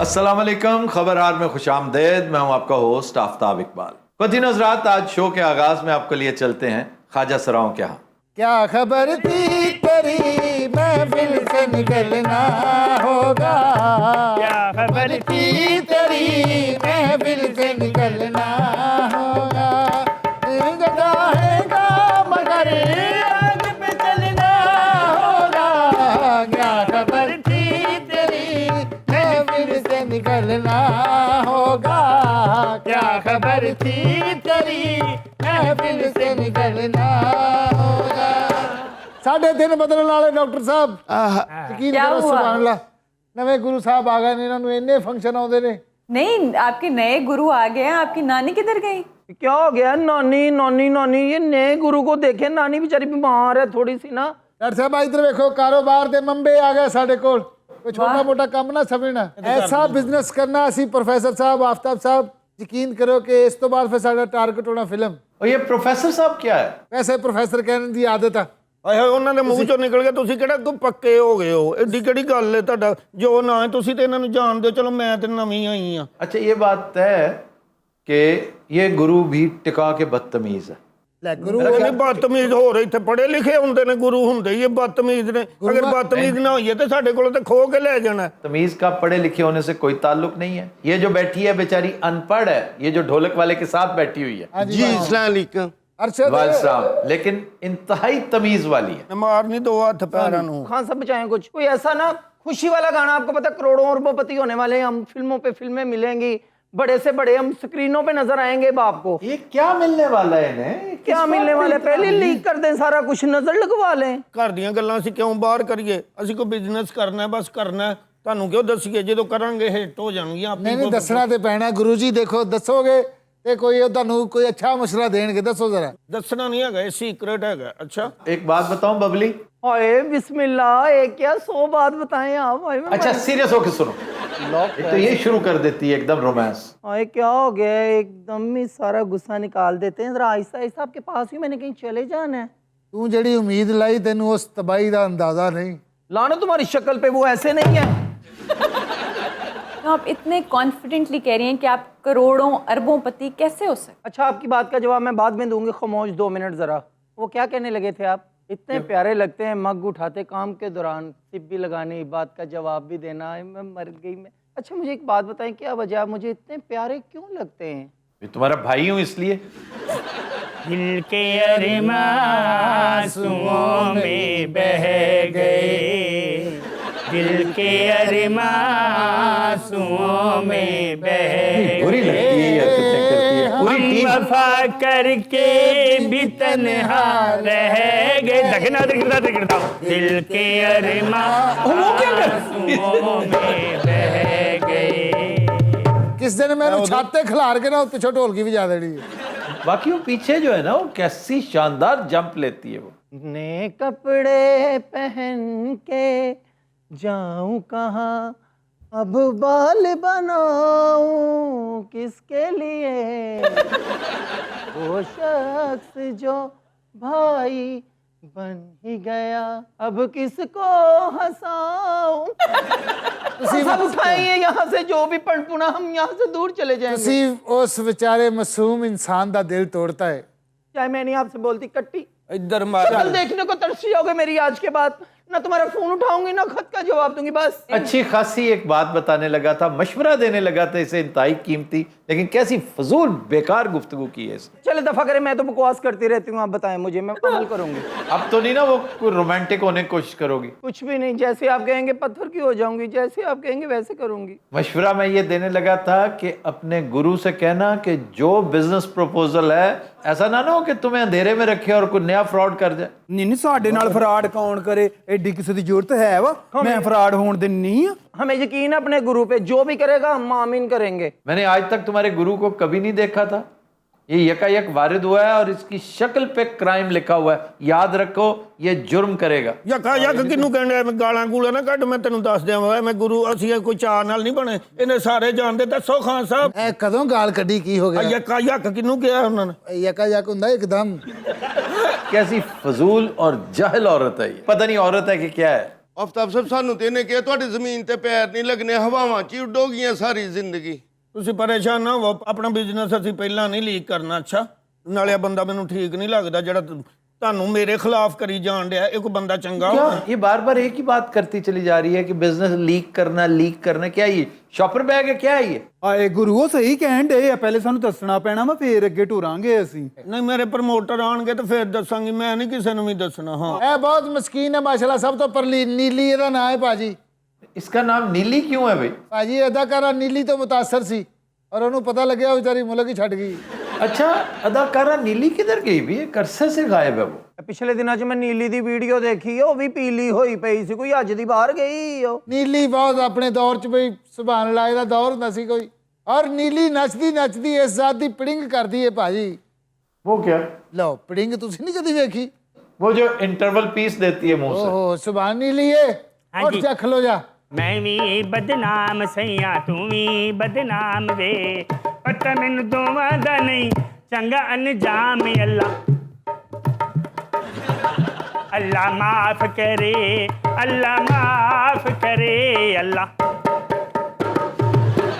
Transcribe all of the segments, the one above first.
अस्सलाम वालेकुम, खबरहार में खुशामदेद। मैं हूं आपका होस्ट आफ्ताब इकबाल। ख़वातीन हज़रात, आज शो के आगाज में आपके लिए चलते हैं ख्वाजा सराओं के यहाँ। क्या खबर थी तेरी महफिल से निकलना होगा, क्या खबर थी तेरी महफिल से निकलना होगा। दिल चाहेगा मगर आग पे चलना होगा। क्या खबर थी तेरी महफिल से निकलना होगा। क्या खबर थी तेरी महफिल से निकलना होगा। 3.5 बदलने वाले डॉक्टर साहब यकीन करो सुभान अल्लाह, नवे गुरु साहब आ गए, इन्होंने इन्ने फंक्शन आउंदे ने। नहीं, आपके नए गुरु आ गए हैं। आपकी नानी किधर गई? क्या हो गया? नानी नानी नानी, ये नए गुरु को देखे, नानी बेचारी बीमार है थोड़ी सी ना। डॉक्टर साहब इधर देखो, कारोबार दे मंबे आ गए साडे कोल, कोई छोटा मोटा काम ना समझना, ऐसा बिजनेस करना। असी प्रोफेसर साहब, आफ्ताब साहब, यकीन करो कि इस तो बाद फिर साडा टारगेट होना फिल्म। और ये प्रोफेसर साहब क्या है? वैसे प्रोफेसर कहने दी आदत है। ਆਏ ਉਹਨਾਂ ਦੇ ਮੂੰਹ ਚੋਂ ਨਿਕਲ ਗਿਆ, ਤੁਸੀਂ ਕਿਹੜਾ ਕੋ ਪੱਕੇ ਹੋ ਗਏ ਹੋ? ਐਡੀ ਕਿਹੜੀ ਗੱਲ ਹੈ ਤੁਹਾਡਾ ਜੋ ਨਾ ਹੈ, ਤੁਸੀਂ ਤੇ ਇਹਨਾਂ ਨੂੰ ਜਾਣਦੇ ਹੋ। ਚਲੋ ਮੈਂ ਤੇ ਨਵੀਂ ਆਈ ਆ। अच्छा, ये बात है कि ये गुरु भी टिका के बदतमीज है। ਲੈ ਗੁਰੂ ਉਹਨੇ ਬਦਤਮੀਜ਼ ਹੋ ਰਹੇ, ਇੱਥੇ ਪੜ੍ਹੇ ਲਿਖੇ ਹੁੰਦੇ ਨੇ ਗੁਰੂ ਹੁੰਦੇ ਹੀ ਇਹ ਬਦਤਮੀਜ਼ ਨੇ। ਅਗਰ ਬਦਤਮੀਜ਼ ਨਾ ਹੋਈਏ ਤੇ ਸਾਡੇ ਕੋਲ ਤੇ ਖੋ ਕੇ ਲੈ ਜਾਣਾ। तमीज का पढ़े लिखे होने से कोई ताल्लुक नहीं है। ये जो बैठी है बेचारी अनपढ़ है, ये जो ढोलक वाले के साथ बैठी हुई है ਜੀ अस्सलाम वालेकुम। अरशद वाल साहब, लेकिन इंतहाई तमीज वाली है। ਮਾਰ ਨਹੀਂ ਦੋ ਹੱਥ ਪੈਰਾਂ ਨੂੰ। खान साहब बचाएं कुछ, कोई ऐसा ना खुशी वाला गाना। आपको पता करोड़ों अरबोपति होने वाले हैं हम, फिल्मों पे फिल्में मिलेंगी, बड़े से बड़े हम स्क्रीनों पे नजर आएंगे बाप को। ये क्या मिलने वाला है इन्हें? क्या मिलने वाले? पहले लीक कर दें सारा कुछ, नजर लगवा लें। ਘਰ ਦੀਆਂ ਗੱਲਾਂ ਅਸੀਂ ਕਿਉਂ ਬਾਹਰ ਕਰੀਏ? ਅਸੀਂ ਕੋਈ ਬਿਜ਼ਨਸ ਕਰਨਾ ਬਸ ਕਰਨਾ। ਤੁਹਾਨੂੰ ਕਿਉਂ ਦੱਸੀਏ? ਜਦੋਂ ਕਰਾਂਗੇ ਹਿੱਟ ਹੋ ਜਾਣਗੀਆਂ ਆਪੇ। नहीं दसना ते पैना गुरु जी। देखो दसोगे ते कोई ਤੁਹਾਨੂੰ कोई अच्छा मसला देणगे, दसो जरा। ਦੱਸਣਾ ਨਹੀਂ ਹੈਗਾ, ਇਹ ਸੀਕ੍ਰੇਟ ਹੈਗਾ। ਅੱਛਾ एक बात बताऊं बबली? हाय बिस्मिल्लाह, एक क्या 100 बात बताएं आप। हाय अच्छा, सीरियस होके सुनो। एक तो ये शुरू कर देती है एकदम रोमांस। हाय क्या हो गया? एकदम ही सारा गुस्सा निकाल देते हैं। जरा आहिस्ता आहिस्ता, आपके पास ही मैंने कहीं चले जाना है। तू जड़ी उम्मीद लाई तेनू उस तबाही का अंदाजा नहीं। लाना तुम्हारी शक्ल पे वो ऐसे नहीं है। तो आप इतने कॉन्फिडेंटली कह रही हैं कि आप करोड़ों अरबों पति कैसे हो सकते? अच्छा, आपकी बात का जवाब मैं बाद में दूंगी। खामोश 2 मिनट जरा। वो क्या कहने लगे थे आप? इतने प्यारे लगते हैं, मग उठाते काम के दौरान, सिप भी लगानी, बात का जवाब भी देना। मैं मर गई मैं। अच्छा मुझे एक बात बताएं, क्या वजह, मुझे इतने प्यारे क्यों लगते हैं? मैं तुम्हारा भाई हूं इसलिए। दिल के अरमां में बह गए, दिल के अरमां में बह बुरी लगती है ये हरकतें करती है पूरी टीम। वफा करके भी तन्हा रह गए। दखना दिखता दिखता, दिल के अरमां में बह गए। किस दिन मैंने छाते खिलार के ना पिछो ढोलकी भी जा देनी है। बाकी वो पीछे जो है ना, वो कैसी शानदार जंप लेती है वो। नए कपड़े पहन के जाऊं कहाँ, अब बाल बनाऊं किसके लिए? वो शख्स जो भाई बन ही गया, अब किसको हंसाऊं? सब उठाइए यहाँ से, जो भी पड़पुना, हम यहाँ से दूर चले जाएंगे। तुसी उस बेचारे मासूम इंसान का दिल तोड़ता है। चाहे मैं नहीं आपसे बोलती कट्टी, ਇੱਧਰ ਮਾਰ। कल देखने को तरसी जाओगे मेरी आज के बाद। ना तुम्हारा फोन उठाऊंगी ना खत का जवाब दूंगी। बस अच्छी खासी एक बात बताने लगा था, मशवरा देने लगा था इसे, इंतहाई कीमती, लेकिन कैसी फजूल बेकार गुफ्तगू की है इसने। चले दफा करें, मैं तो बकवास करती रहती हूँ। आप बताएं मुझे, मैं अमल करूंगी। अब तो नहीं ना वो कोई रोमांटिक होने की कोशिश करोगी? कुछ भी नहीं, जैसे आप कहेंगे पत्थर की हो जाऊंगी, जैसे आप कहेंगे वैसे करूंगी। मशवरा मैं ये देने लगा था कि अपने गुरु से कहना कि जो बिजनेस प्रपोजल है, ऐसा ना हो कि तुम्हें अंधेरे में रखे और कोई नया फ्रॉड कर जाए। नहीं ਸਾਡੇ ਨਾਲ ਫਰਾਡ ਕੌਣ ਕਰੇ? ਐਡੀ ਕਿਸੇ ਦੀ ਜ਼ਰੂਰਤ ਹੈ ਵਾ? ਮੈਂ ਫਰਾਡ ਹੋਣ ਦਿੰਨੀ ਆ? हमें यकीन है अपने गुरु पे, जो भी करेगा हम आमीन करेंगे। मैंने आज तक तुम्हारे गुरु को कभी नहीं देखा था। ये यकायक वारिद हुआ है और इसकी शक्ल पे क्राइम लिखा हुआ है। याद रखो, ये जुर्म करेगा। ਯਕਾ ਯਕ ਕਿਹਨੂੰ ਕਹਿੰਦੇ? ਮੈਂ ਗਾਲਾਂ ਗੂਲਾਂ ਨਾ ਕੱਢ, ਮੈਂ ਤੈਨੂੰ ਦੱਸ ਦਿਆਂ। ਮੈਂ ਗੁਰੂ, ਅਸੀਂ ਕੋਈ ਚਾਅ ਨਾਲ ਨਹੀਂ ਬਣੇ, ਇਹਨੇ ਸਾਰੇ ਜਾਣਦੇ। ਦੱਸੋ ਖਾਨ ਸਾਹਿਬ, ए कदों गाल कड्डी की हो गया? ਯਕਾ ਯਕ ਕਿਹਨੂੰ ਕਿਹਾ ਉਹਨਾਂ ਨੇ? यका यक हुंदा एकदम। कैसी फजूल और जाहिल औरत है ये। पता नहीं औरत है कि क्या है। ਆਫਤਾਬ ਸਾਹਿਬ ਸਾਨੂੰ ਤੇ ਇਹਨੇ ਕਿਹਾ ਤੁਹਾਡੀ ਜ਼ਮੀਨ ਤੇ ਪੈਰ ਨਹੀਂ ਲੱਗਣੇ, ਹਵਾਵਾਂ 'ਚ ਹੀ ਉੱਡੋਗੀਆਂ ਸਾਰੀ ਜ਼ਿੰਦਗੀ। ਤੁਸੀਂ ਪਰੇਸ਼ਾਨ ਨਾ ਹੋ, ਆਪਣਾ ਬਿਜ਼ਨਸ ਅਸੀਂ ਪਹਿਲਾਂ ਨਹੀਂ ਲੀਕ ਕਰਨਾ। ਅੱਛਾ, ਨਾਲੇ ਆ ਬੰਦਾ ਮੈਨੂੰ ਠੀਕ ਨਹੀਂ ਲੱਗਦਾ ਜਿਹੜਾ ਤੁਹਾਨੂੰ ਮੇਰੇ ਖਿਲਾਫ ਕਰੀ ਜਾਣ ਡਿਆ। ਇਹ ਕੋਈ ਬੰਦਾ ਚੰਗਾ क्या ਹੋਣਾ? ये बार बार एक ही बात करती चली जा रही है कि बिजनेस लीक करना क्या ये शॉपर बैग है क्या है ये? ਆਏ ਗੁਰੂ ਉਹ ਸਹੀ ਕਹਿਣ ਡੇ ਆ, ਪਹਿਲੇ ਸਾਨੂੰ ਦੱਸਣਾ ਪੈਣਾ ਵਾ, ਫੇਰ ਅੱਗੇ ਟੁਰਾਂਗੇ ਅਸੀਂ। ਨਹੀਂ, ਮੇਰੇ ਪ੍ਰਮੋਟਰ ਆਣਗੇ ਤੇ ਫਿਰ ਦੱਸਾਂਗੀ, ਮੈਂ ਨਹੀਂ ਕਿਸੇ ਨੂੰ ਵੀ ਦੱਸਣਾ। ਹਾਂ, ਇਹ ਬਹੁਤ ਮਸਕੀਨ ਹੈ ਮਾਸ਼ਾਅੱਲਾ, ਸਭ ਤੋਂ ਪਰਲੀ ਨੀਲੀ ਇਹਦਾ ਨਾਂ ਹੈ ਭਾਜੀ। इसका नाम नीली क्यों है भाई? ਭਾਜੀ ਅਦਾਕਾਰਾ ਨੀਲੀ ਤੋਂ ਮੁਤਾਸਰ ਸੀ ਔਰ ਉਹਨੂੰ ਪਤਾ ਲੱਗਿਆ ਉਹ ਵਿਚਾਰੀ ਮੁਲਕ ਹੀ ਛੱਡ ਗਈ। अच्छा, अदाकारा नीली किधर गई भी? ये करसे से गायब है वो। ਪਿਛਲੇ ਦਿਨਾਂ 'ਚ ਮੈਂ ਨੀਲੀ ਦੀ ਵੀਡੀਓ ਦੇਖੀ, ਉਹ ਵੀ ਪੀਲੀ ਹੋਈ ਪਈ ਸੀ, ਕੋਈ ਅੱਜ ਦੀ ਬਾਹਰ ਗਈ ਉਹ। ਨੀਲੀ ਬਹੁਤ ਆਪਣੇ ਦੌਰ 'ਚ ਬਈ ਸੁਭਾਨ ਅੱਲਾਹ ਇਹਦਾ ਦੌਰ ਹੁੰਦਾ ਸੀ ਕੋਈ। ਔਰ ਨੀਲੀ ਨੱਚਦੀ ਨੱਚਦੀ ਇਸ ਜ਼ਾਤ ਦੀ ਪਿੜਿੰਗ ਕਰਦੀ ਹੈ ਭਾਜੀ। वो क्या? ਲਓ ਪਿੜਿੰਗ ਤੁਸੀਂ ਨਹੀਂ ਕਦੀ ਵੇਖੀ? वो जो इंटरवल पीस देती है मुंह से। ਓਹੋ ਸੁਭਾਨ ਨੀਲੀ ਏ, ਉੱਠ ਜਾ ਖਲੋ ਜਾ। ਮੈਂ ਵੀ ਬਦਨਾਮ ਸਈਆਂ ਤੂੰ ਵੀ ਬਦਨਾਮ ਵੇ, ਪਤਾ ਮੈਨੂੰ ਦੋਵਾਂ ਦਾ ਨਹੀਂ ਚੰਗਾ ਅੰਜਾਮ। ਅੱਲਾ ਅੱਲਾ ਮਾਫ ਕਰੇ, ਅੱਲਾ ਮਾਫ ਕਰੇ। ਅੱਲਾ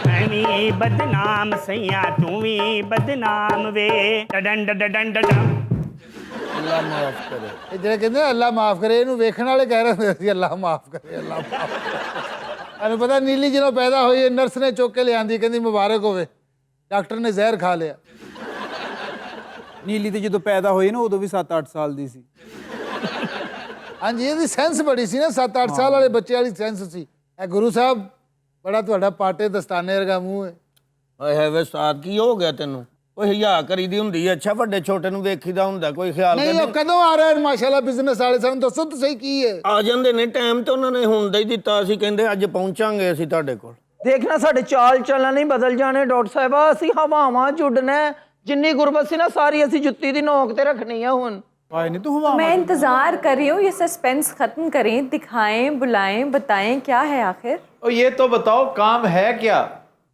ਮੈਂ ਵੀ ਬਦਨਾਮ ਸਈਆਂ ਤੂੰ ਵੀ ਬਦਨਾਮ ਵੇ। ਡਡਨ ਡਡਨ ਡਡਨ ਅੱਲਾ ਮਾਫ ਕਰੇ। ਇਹ ਜਿਹੜੇ ਕਹਿੰਦੇ ਆ, ਅੱਲਾ ਮਾਫ ਕਰੇ, ਇਹਨੂੰ ਵੇਖਣ ਵਾਲੇ ਕਹਿ ਰਹੇ ਹੁੰਦੇ ਸੀ ਅੱਲਾ ਮਾਫ ਕਰੇ, ਅੱਲਾ ਮਾਫ ਕਰੇ। ਤੁਹਾਨੂੰ ਪਤਾ ਨੀਲੀ ਜਦੋਂ ਪੈਦਾ ਹੋਈ ਨਰਸ ਨੇ ਚੁੱਕ ਕੇ ਲਿਆਂਦੀ, ਕਹਿੰਦੀ ਮੁਬਾਰਕ ਹੋਵੇ, ਡਾਕਟਰ ਨੇ ਜ਼ਹਿਰ ਖਾ ਲਿਆ। ਨੀਲੀ ਤੇ ਜਦੋਂ ਪੈਦਾ ਹੋਈ ਨਾ ਉਦੋਂ ਵੀ 7-8 ਸਾਲ ਦੀ ਸੀ। ਹਾਂਜੀ, ਇਹਦੀ ਸੈਂਸ ਬੜੀ ਸੀ ਨਾ, 7-8 ਸਾਲ ਵਾਲੇ ਬੱਚੇ ਵਾਲੀ ਸੈਂਸ ਸੀ। ਇਹ ਗੁਰੂ ਸਾਹਿਬ ਬੜਾ ਤੁਹਾਡਾ ਪਾਟੇ ਦਸਤਾਨੇ ਵਰਗਾ ਮੂੰਹ ਹੈ। ਓਏ ਹੈ ਵੇ ਸਾਦ, ਕੀ ਹੋ ਗਿਆ ਤੈਨੂੰ? ਕੋਈ ਹਿਆ ਕਰੀ ਦੀ ਹੁੰਦੀ ਹੈ। ਅੱਛਾ, ਵੱਡੇ ਛੋਟੇ ਨੂੰ ਵੇਖੀਦਾ ਹੁੰਦਾ, ਕੋਈ ਖਿਆਲ ਨਹੀਂ, ਉਹ ਕਦੋਂ ਆ ਰਹੇ ਮਾਸ਼ਾਅੱਲਾ ਬਿਜ਼ਨਸ ਵਾਲੇ? ਸਾਨੂੰ ਦੱਸੋ ਤਾਂ ਸਹੀ ਕੀ ਹੈ। ਆ ਜਾਂਦੇ ਨੇ ਟਾਈਮ ਤੇ ਉਹਨਾਂ ਨੇ ਹੁਣ ਦਾ ਹੀ ਦਿੱਤਾ। ਅਸੀਂ ਕਹਿੰਦੇ ਅੱਜ ਪਹੁੰਚਾਂਗੇ ਅਸੀਂ ਤੁਹਾਡੇ ਕੋਲ। ਦੇਖਣਾ ਸਾਡੇ ਚਾਲ ਚੱਲਣ ਨਹੀਂ ਬਦਲ ਜਾਣੇ ਡਾਕਟਰ ਸਾਹਿਬਾ, ਅਸੀਂ ਹਵਾਵਾਂ 'ਚ ਉੱਡਣਾ ਹੈ। ਜਿੰਨੀ ਗੁਰਬਤ ਸੀ ਨਾ ਸਾਰੀ ਅਸੀਂ ਜੁੱਤੀ ਦੀ ਨੋਕ ਤੇ ਰੱਖਣੀ ਆ ਹੁਣ। ਆਏ ਨਹੀਂ ਤੂੰ ਹਵਾ मैं इंतज़ार कर रही हूँ, ये सस्पेंस ख़त्म करें, दिखाएं, बुलाएं, बताएं क्या है आखिर। और ये तो बताओ काम है क्या?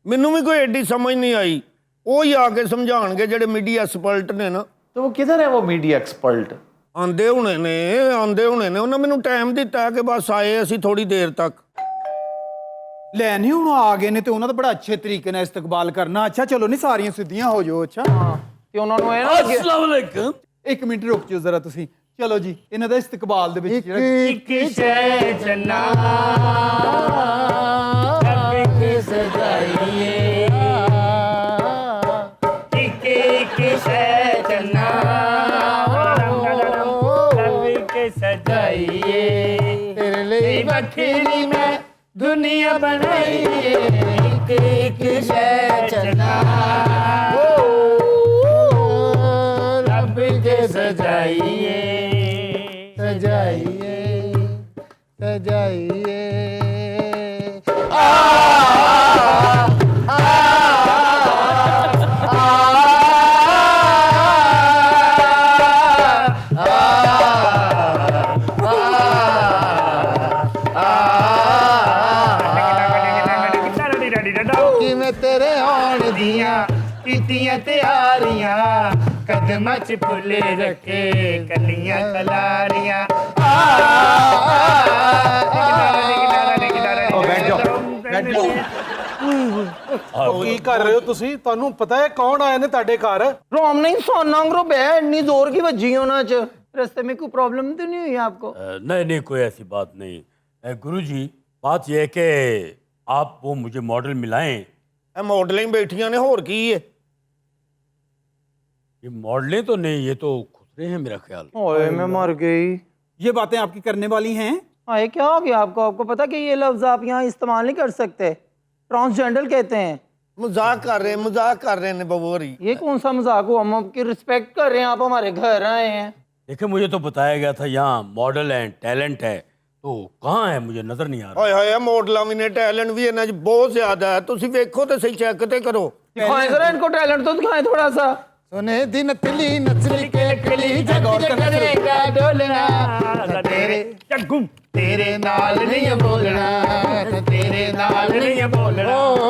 ਮੈਨੂੰ ਵੀ ਕੋਈ ਐਡੀ ਸਮਝ ਨਹੀਂ ਆਈ। ਉਹ ਹੀ ਆ ਕੇ ਸਮਝਾਉਣਗੇ ਜਿਹੜੇ ਮੀਡੀਆ ਐਕਸਪਰਟ ਨੇ ਨਾ। तो वो किधर है वो मीडिया एक्सपर्ट? ਆਂਦੇ ਹੁਣੇ ਨੇ। ਉਹਨਾਂ ਮੈਨੂੰ ਟਾਈਮ ਦਿੱਤਾ ਕਿ ਬਸ ਆਏ ਅਸੀਂ ਥੋੜੀ ਦੇਰ ਤੱਕ। ਲੈ ਨਹੀਂ ਹੁਣ ਆ ਗਏ ਨੇ ਤੇ ਉਹਨਾਂ ਦਾ ਬੜਾ ਅੱਛੇ ਤਰੀਕੇ ਨਾਲ ਇਸਤਕਬਾਲ ਕਰਨਾ। ਅੱਛਾ ਚਲੋ, ਨਹੀਂ ਸਾਰੀਆਂ ਸਿੱਧੀਆਂ ਹੋ ਜਾਓ। ਅੱਛਾ ਤੇ ਉਹਨਾਂ ਨੂੰ ਇਹ ਨਾ ਲੱਗੇ ਅਸਲਾਮ ਅਲੈਕੁਮ। 1 ਮਿੰਟ ਰੁਕ ਜਾਓ ਜ਼ਰਾ ਤੁਸੀਂ। ਚਲੋ ਜੀ, ਇਹਨਾਂ ਦਾ ਇਸਤਕਬਾਲ ਦੇ ਵਿੱਚ ਜਿਹੜਾ ਇੱਕ ਸ਼ੈ ਜਨਾ ਰੱਬ ਕੀ ਸਜਾਈਏ, ਇੱਕ ਸ਼ੈ ਜਨਾ ਰੱਬ ਕੀ ਸਜਾਈਏ। ਤੇਰੇ ਲਈ ਵੱਖਰੀ ਮੈਂ ਦੁਨੀਆ ਬਣਾਈ ਏ, ਇੱਕ ਸ਼ੈ ਜਨਾ ਰੱਬ ਕੇ ਸਜਾਈਏ। ਸਜਾਈਏ ਸਜਾਈਏ। ਕਿਵੇਂ ਤੇਰੇ ਆਉਣ ਦੀਆਂ ਕੀਤੀਆਂ ਤਿਆਰੀਆਂ, ਕਦਮਾਂ 'ਚ ਫੁੱਲੇ ਰੱਖੇ ਕਲੀਆਂ ਕਲਾਰੀਆਂ। ਕੀ ਕਰ ਰਹੇ ਹੋ ਤੁਸੀਂ? ਤੁਹਾਨੂੰ ਪਤਾ ਹੈ ਕੌਣ ਆਏ ਨੇ ਤੁਹਾਡੇ ਘਰ? रोम नहीं सोना ग्रो बे इतनी जोर की बजी होना च रास्ते में कोई प्रॉब्लम तो नहीं हुई आपको? नहीं नहीं, कोई ऐसी बात नहीं। गुरुजी, बात यह है कि आप वो मुझे मॉडल मिलाएं। ਇਹ ਮਾਡਲਿੰਗ ਬੈਠੀਆਂ ਨੇ, ਹੋਰ ਕੀ ਹੈ? ये मॉडलें तो नहीं, ये तो खुसरे हैं मेरा ख्याल। ओए मैं मर गई। ये बातें आपकी करने वाली हैं? हाँ, ये क्या हो गया आपको? आपको पता कि ये लफ्ज आप यहाँ इस्तेमाल नहीं कर सकते, ट्रांसजेंडर कहते हैं। ਮਜ਼ਾਕ ਕਰ ਰਹੇ ਨੇ ਬਬੋਰੀ। ये कौन सा मजाक हुआ? हम आपकी रिस्पेक्ट कर रहे हैं, आप हमारे घर आए हैं। देखिए, मुझे तो बताया गया था यहाँ मॉडल है, टैलेंट है, तो कहाँ है? मुझे नजर नहीं आ रहा। ਹਾਏ ਹਾਏ, ਮਾਡਲਾਂ ਵੀ ਨੇ, ਟੈਲੈਂਟ ਵੀ ਇਹਨਾਂ 'ਚ ਬਹੁਤ ਜ਼ਿਆਦਾ ਹੈ। ਤੁਸੀਂ ਵੇਖੋ ਤੇ ਸਹੀ, ਚੈੱਕ ਤੇ ਕਰੋ। दिखाएं जरा इनको टैलेंट तो दिखाएं थोड़ा सा। सुने दिन तिली नचली के कली जग करेगा डोलना तेरे जग्गू तेरे नाल नहीं बोलना तेरे नाल नहीं बोलना ओ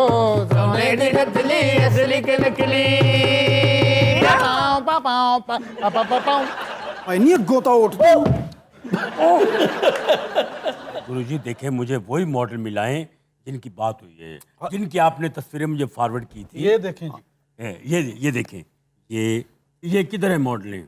सुने दिन तिली असली के नकली पाओ पाओ पाओ पाओ ਆਏ ਨਹੀਂ ਅੱਗੋਂ ਤਾਂ ਉੱਠ गुरुजी देखें, मुझे वही मॉडल मिलाएं जिनकी बात हुई है, जिनकी आपने तस्वीरें मुझे फॉरवर्ड की थी। ये देखें जी, ये देखें, ये किधर है मॉडलें?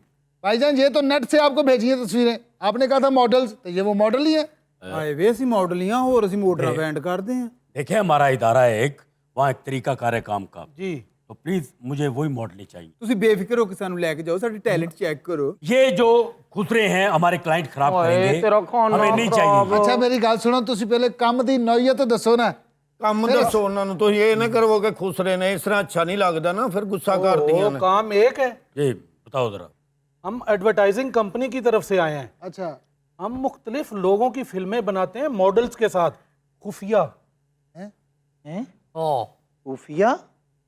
भाईजान ये तो नेट से आपको भेजी है तस्वीरें, आपने कहा था मॉडल्स, तो ये वो मॉडल ही है। ਆਏ ਵੇ ਅਸੀਂ ਮਾਡਲੀਆਂ ਹੋਰ ਅਸੀਂ ਮੋਟਰਾਂ ਵੈਂਡ ਕਰਦੇ ਆ देखें, हमारा इदारा है एक, वहाँ एक तरीका कार है काम का, ਜੀ तो प्लीज मुझे वही मॉडल चाहिए। ਤੁਸੀਂ ਬੇਫਿਕਰ ਹੋ ਕੇ ਸਾਨੂੰ ਲੈ ਕੇ ਜਾਓ, ਸਾਡੀ ਟੈਲੈਂਟ ਚੈੱਕ ਕਰੋ। ये जो खुसरे हैं हमारे क्लाइंट खराब ओए, करेंगे, तेरा खाना हमें नहीं खराब। चाहिए। ਅੱਛਾ ਮੇਰੀ ਗੱਲ ਸੁਣੋ, ਤੁਸੀਂ ਪਹਿਲੇ ਕੰਮ ਦੀ ਨੌਈਅਤ ਦੱਸੋ ਨਾ। ਕੰਮ ਦੱਸੋ ਉਹਨਾਂ ਨੂੰ, ਤੁਸੀਂ ਇਹ ਨਾ ਕਰੋ ਕਿ ਖੁਸਰੇ ਨੇ, ਇਸ ਤਰ੍ਹਾਂ ਅੱਛਾ ਨਹੀਂ ਲੱਗਦਾ ਨਾ, ਫਿਰ ਗੁੱਸਾ ਕਰਦੀਆਂ वो ਨੇ। काम एक है। जी बताओ जरा। हम एडवर्टाइजिंग कंपनी की तरफ से आए हैं। ਅੱਛਾ हम मुख्तलिफ लोगों की फिल्में बनाते हैं मॉडल्स के साथ, खुफिया। ਖੂਫੀਆ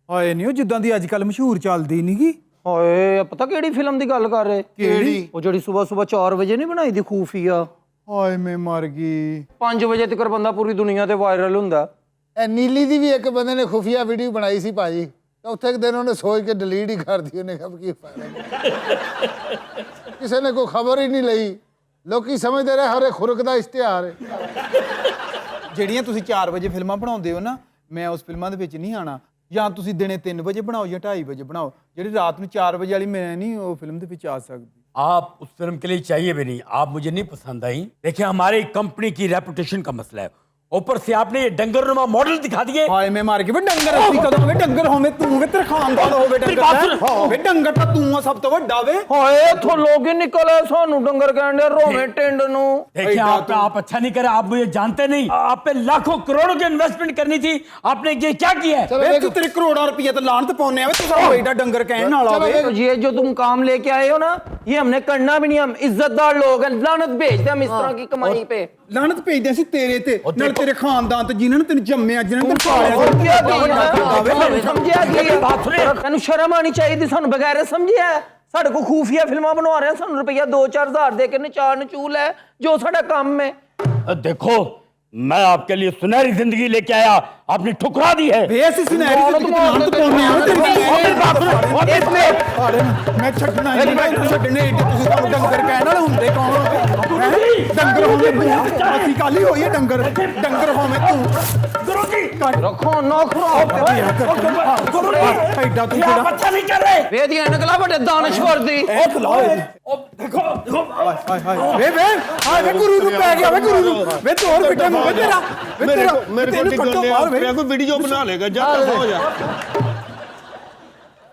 ਹਾਏ ਨਹੀਂ ਉਹ ਜਿੱਦਾਂ ਦੀ ਅੱਜ ਕੱਲ ਮਸ਼ਹੂਰ ਚੱਲਦੀ ਨਹੀਂਗੀ। ਹਾਏ ਪਤਾ ਕਿਹੜੀ ਫਿਲਮ ਦੀ ਗੱਲ ਕਰ ਰਹੇ? ਕਿਹੜੀ? ਉਹ ਜਿਹੜੀ ਸਵੇਰ 4 ਵਜੇ ਨਹੀਂ ਬਣਾਈ ਦੀ ਖੂਫੀਆ। ਹਾਏ ਮੈਂ ਮਰ ਗਈ। 5 ਵਜੇ ਤੱਕ ਬੰਦਾ ਪੂਰੀ ਦੁਨੀਆ ਤੇ ਵਾਇਰਲ ਹੁੰਦਾ। ਇਹ ਨੀਲੀ ਦੀ ਵੀ ਇੱਕ ਬੰਦੇ ਨੇ ਖੁਫੀਆ ਵੀਡੀਓ ਬਣਾਈ ਸੀ ਭਾਜੀ, ਚੌਥੇ ਇੱਕ ਦਿਨ ਉਹਨੇ ਸੋਚ ਕੇ ਡਿਲੀਟ ਹੀ ਕਰ ਦਿੱਤੀ। ਉਹਨੇ ਕਿਹਾ ਕੀ ਫਾਇਦਾ, ਕਿਸੇ ਨੇ ਕੋਈ ਖਬਰ ਹੀ ਨਹੀਂ ਲਈ, ਲੋਕੀ ਸਮਝਦੇ ਰਹੇ ਹਰੇ ਖੁਰਕ ਦਾ ਇਸ਼ਤਿਹਾਰ ਹੈ। ਜਿਹੜੀਆਂ ਤੁਸੀਂ 4 ਵਜੇ ਫਿਲਮਾਂ ਬਣਾਉਂਦੇ ਹੋ ਨਾ, ਮੈਂ ਉਸ ਫਿਲਮਾਂ ਦੇ ਵਿੱਚ ਨਹੀਂ ਆਣਾ। ਜਾਂ ਤੁਸੀਂ ਦਿਨੇ 3 ਵਜੇ ਬਣਾਓ ਜਾਂ 2:30 ਵਜੇ ਬਣਾਓ, ਜਿਹੜੀ ਰਾਤ ਨੂੰ 4 ਵਜੇ ਵਾਲੀ मैं नहीं वो फिल्म ਦੇ ਵਿੱਚ ਆ ਸਕਦੀ। आप उस फिल्म के लिए चाहिए भी नहीं, आप मुझे नहीं पसंद आई। देखिए, हमारी कंपनी की रेपुटेशन का मसला है, ऊपर से आपने ये डंगरनुमा मॉडल दिखा दिए। ਹਾਏ ਮੈਂ ਮਾਰ ਕੇ ਵੇ ਡੰਗਰ ਅਸੀਂ ਕਦੋਂ ਹੋਵੇ ਡੰਗਰ ਹੋਵੇ ਤੂੰ ਵੇ ਤੇਰੇ ਖਾਨਦਾਨ ਹੋਵੇ ਡੰਗਰ ਹੋਵੇ ਡੰਗਰ ਤਾਂ ਤੂੰ ਆ ਸਭ ਤੋਂ ਵੱਡਾ ਵੇ। ਹਾਏ ਇੱਥੋਂ ਲੋਕ ਹੀ ਨਿਕਲੇ ਸਾਨੂੰ ਡੰਗਰ ਕਹਿੰਦੇ ਰੋਵੇਂ ਟਿੰਡ ਨੂੰ। देखिए, आप अच्छा नहीं करे, आप मुझे जानते नहीं। आप पे लाखों करोड़ों की इन्वेस्टमेंट करनी थी, आपने ये क्या किया है? ਵੇ ਤੂੰ ਤੇਰੇ ਕਰੋੜਾਂ ਰੁਪਏ ਤੇ ਲਾਹਨਤ ਪਾਉਨੇ ਆ ਵੇ ਤੂੰ ਸਾਡਾ ਐਡਾ ਡੰਗਰ ਕਹਿਣ ਵਾਲਾ ਵੇ। तो ये जो तुम काम लेके आए हो ना, ये हमने करना भी नहीं। हम इज्जतदार लोग हैं, लानत भेजते हम इस तरह की कमाई पे। ਲਾਹਨਤ ਭੇਜਦੇ ਅਸੀਂ ਤੇਰੇ ਤੇ, ਨਾਲ ਤੇਰੇ ਖਾਨਦਾਨ ਤੇ ਜਿਨ੍ਹਾਂ ਨੇ ਤੈਨੂੰ ਜੰਮਿਆ, ਜਿਨ੍ਹਾਂ ਨੇ ਤੈਨੂੰ और ਪਾਲਿਆ। क्या समझिया तेन शर्म आनी चाहिए, सानू बगैर समझिया साढ़े को खूफिया फिल्मां बनवा रहे हैं, सानू रुपया 2-4 हज़ार दे के नचार नचूल है जो साडा काम है। देखो, मैं आपके लिए सुनहरी जिंदगी लेके आया, आपने ठुकरा दी है। ਵੇ ਅਸੀਂ ਸੁਨਹਿਰੀ ਜ਼ਿੰਦਗੀ ਤੇ ਲਾਹਨਤ ਪਾਉਨੇ ਆ ਤੇਰੀ ਮੈਂ ਛੱਡਣਾ ਨਹੀਂ, ਮੈਂ ਤੈਨੂੰ ਛੱਡਣੇ ਏਡੇ ਤੁਸੀਂ ਤਾਂ ਡੰਗਰ ਕਹਿਣ ਵਾਲੇ ਹੁੰਦੇ ਕੌਣ ਹੋ? ਡੰਗਰ ਹੋਵੇ ਅਸੀਂ ਕਾਲੀ ਹੋਈਏ ਡੰਗਰ ਹੋਵੇਂ ਤੂੰ। रखो ना खराब ਐਡਾ ਤੂੰ आप अच्छा नहीं कर रहे। वे दी निकला बड़े दानश्वर दी। देखो, ਵੇ ਹਾਏ ਵੇ ਗੁਰੂ ਨੂੰ ਪੈ ਗਿਆ ਵੇ ਗੁਰੂ ਨੂੰ ਵੇ ਤੂੰ ਹੋਰ ਬਿੱਟਾ ਨੂੰ ਵੇ ਤੇਰਾ ਮੇਰੇ ਕੋਲ ਟਿਕਣ ਲਿਆ, ਕੋਈ ਵੀਡੀਓ ਬਣਾ ਲੇਗਾ, ਜਾ ਹੋ ਜਾ।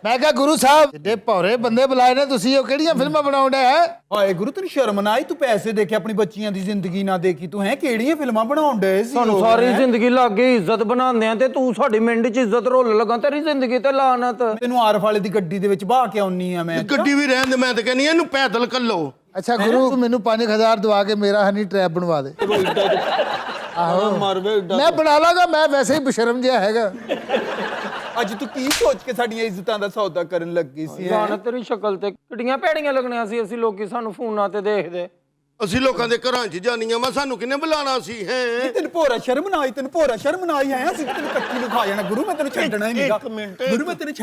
ਮੈਂ ਕਿਹਾ ਗੁਰੂ ਸਾਹਿਬ ਜਿੱਡੇ ਭੌਰੇ ਬੰਦੇ ਬੁਲਾਏ ਨੇ ਤੁਸੀਂ, ਉਹ ਕਿਹੜੀਆਂ ਫਿਲਮਾਂ ਬਣਾਉਣ ਡਿਆ ਹੈ? ਹਾਏ ਗੁਰੂ ਤੈਨੂੰ ਸ਼ਰਮ ਨਾ ਆਈ? ਤੂੰ ਪੈਸੇ ਦੇ ਕੇ ਆਪਣੀ ਬੱਚੀਆਂ ਦੀ ਜ਼ਿੰਦਗੀ ਨਾ ਦੇਖੀ, ਤੂੰ ਹੈ ਕਿਹੜੀਆਂ ਫਿਲਮਾਂ ਬਣਾਉਣ ਡਏ ਸੀ? ਸਾਨੂੰ ਸਾਰੀ ਜ਼ਿੰਦਗੀ ਲੱਗ ਗਈ ਇੱਜ਼ਤ ਬਣਾਉਂਦੇ ਆ ਤੇ ਤੂੰ ਸਾਡੀ ਮਿੰਟ 'ਚ ਇੱਜ਼ਤ ਰੋਲ ਲਗਾ, ਤੇਰੀ ਜ਼ਿੰਦਗੀ ਤੇ ਲਾਨਤ। ਤੈਨੂੰ ਆਰਫ ਵਾਲੇ ਦੀ ਗੱਡੀ ਦੇ ਵਿੱਚ ਬਾਹ ਕੇ ਆਉਣੀ ਆ ਮੈਂ। ਗੱਡੀ ਵੀ ਰਹਿਣ ਦੇ, ਮੈਂ ਤਾਂ ਕਹਿੰਦੀ ਇਹਨੂੰ ਪੈਦਲ ਕੱਲੋ। ਅੱਛਾ ਗੁਰੂ ਤੂੰ ਮੈਨੂੰ 5000 ਦਵਾ ਕੇ ਮੇਰਾ ਹਨੀ ਟਰੈਪ ਬਣਵਾ ਦੇ। ਆਹੋ ਮਾਰਵੇ ਮੈਂ ਬਣਾ ਲਾਂਗਾ, ਮੈਂ ਵੈਸੇ ਹੀ ਬਸ਼ਰਮ ਜਿਹਾ ਹੈਗਾ। ਅੱਜ ਤੂੰ ਕੀ ਸੋਚ ਕੇ ਸਾਡੀਆਂ ਇੱਜ਼ਤਾਂ ਦਾ ਸੌਦਾ ਕਰਨ ਲੱਗੀ ਸੀ? ਲਾਨਤ ਤੇਰੀ ਸ਼ਕਲ ਤੇ ਕਿੱਡੀਆਂ ਭੈੜੀਆਂ ਲੱਗਣੀਆਂ ਸੀ ਅਸੀਂ ਲੋਕੀ ਸਾਨੂੰ ਫੋਨਾਂ ਤੇ ਦੇਖਦੇ। ਅਸੀਂ ਲੋਕਾਂ ਦੇ ਘਰਾਂ 'ਚ ਜਾਣੀਆਂ ਵਾ, ਸਾਨੂੰ ਕਿੰਨੇ ਬੁਲਾਣਾ ਸੀ ਹੈ? ਤੈਨੂੰ ਭੋਰਾ ਸ਼ਰਮ ਨਾ ਆਈ? ਤੈਨੂੰ ਭੋਰਾ ਸ਼ਰਮ ਨਾ ਆਈ? ਆਇਆ ਸੀ ਤੈਨੂੰ ਕੱਟੀ ਨੂੰ ਖਾ ਜਾਣਾ ਗੁਰੂ, ਮੈਂ ਤੈਨੂੰ ਛੱਡਣਾ ਹੀ ਨਹੀਂਗਾ। ਇੱਕ ਮਿੰਟ, ਗੁਰੂ ਮੈਂ ਤੈਨੂੰ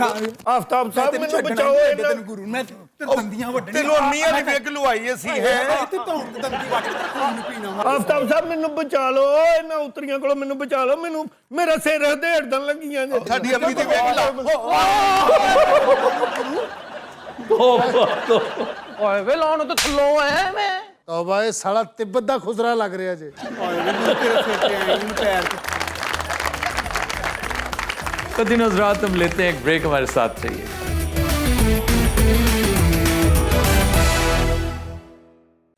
ਆਫਤਾਬ ਸਾਹਿਬ ਮੈਨੂੰ ਬਚਾਓ ਤੈਨੂੰ ਗੁਰੂ ਮੈਂ ਤੈਨੂੰ ਦੰਦੀਆਂ ਵੱਢਣੀਆਂ। ਤੈਨੂੰ ਅੰਮੀ ਵਾਲੀ ਵੇਖ ਲਵਾਈ ਅਸੀਂ ਹੈ। ਇੱਥੇ ਤੋਂ ਦੰਦੀ ਵੱਢ ਕੇ ਤੇਰਾ ਖੂਨ ਨੂੰ ਪੀਣਾ ਵਾ। ਆਫਤਾਬ ਸਾਹਿਬ ਮੈਨੂੰ ਬਚਾ ਲਓ, ਇਹਨਾਂ ਉਤਰੀਆਂ ਕੋਲੋਂ ਮੈਨੂੰ ਬਚਾ ਲਓ, ਮੈਨੂੰ ਮੇਰਾ ਸਿਰ ਦੇੜਦਣ ਲੱਗੀਆਂ ਜੇ। ਸਾਡੀ ਅੰਮੀ ਦੀ ਵੇਖ ਲਾ। ਓਏ ਵੇ ਲਾਨਤ ਥੱਲੋਂ ਐ ਮੈਂ। ਤੌਬਾ, ਇਹ ਸਾਲਾ ਤਿੱਬਤ ਦਾ ਖੁਸਰਾ ਲੱਗ ਰਿਹਾ ਜੇ। ਤੇਰੇ ਸਿਰ ਤੇ ਆਈ ਨੂੰ ਪੈਰ ਤੇ। तो दिन रात हम लेते हैं एक ब्रेक, हमारे साथ रहिए।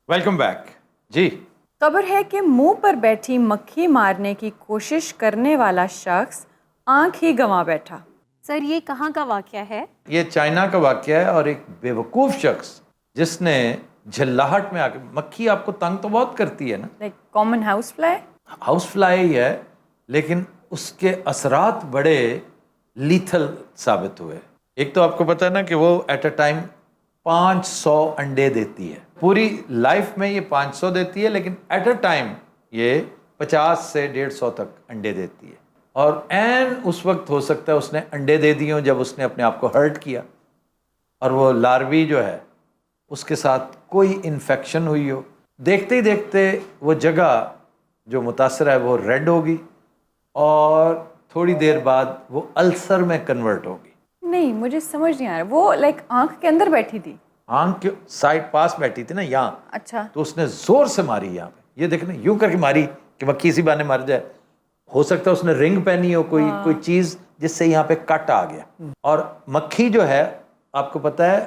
वेलकम बैक जी। खबर है कि मुंह पर बैठी मक्खी मारने की कोशिश करने वाला शख्स आंख ही गंवा बैठा। सर ये कहाँ का वाकया है? ये चाइना का वाकया है, और एक बेवकूफ़ शख्स जिसने झल्लाहट में आके, मक्खी आपको तंग तो बहुत करती है ना, like common house fly. House fly ही है, लेकिन उसके असरात बड़े लीथल साबित हुए। एक तो आपको पता है ना कि वो एट अ टाइम 500 अंडे देती है, पूरी लाइफ में ये 500 देती है, लेकिन एट अ टाइम ये 50 से 150 तक अंडे देती है। और एन उस वक्त हो सकता है उसने अंडे दे दिए हों जब उसने अपने आप को हर्ट किया, और वो लार्वी जो है उसके साथ कोई इन्फेक्शन हुई हो। देखते ही देखते वो जगह जो मुतासरा है वो रेड होगी और थोड़ी देर बाद वो अल्सर में कन्वर्ट होगी। नहीं, मुझे समझ नहीं आ रहा। वो लाइक आंख के अंदर बैठी थी, आंख के साइड पास बैठी थी ना यहाँ, अच्छा, तो उसने जोर से मारी यहाँ पे, ये देखना यूं करके मारी कि मक्खी इसी बहाने मर जाए। हो सकता है उसने रिंग पहनी हो, कोई चीज जिससे यहाँ पे कट आ गया। और मक्खी जो है आपको पता है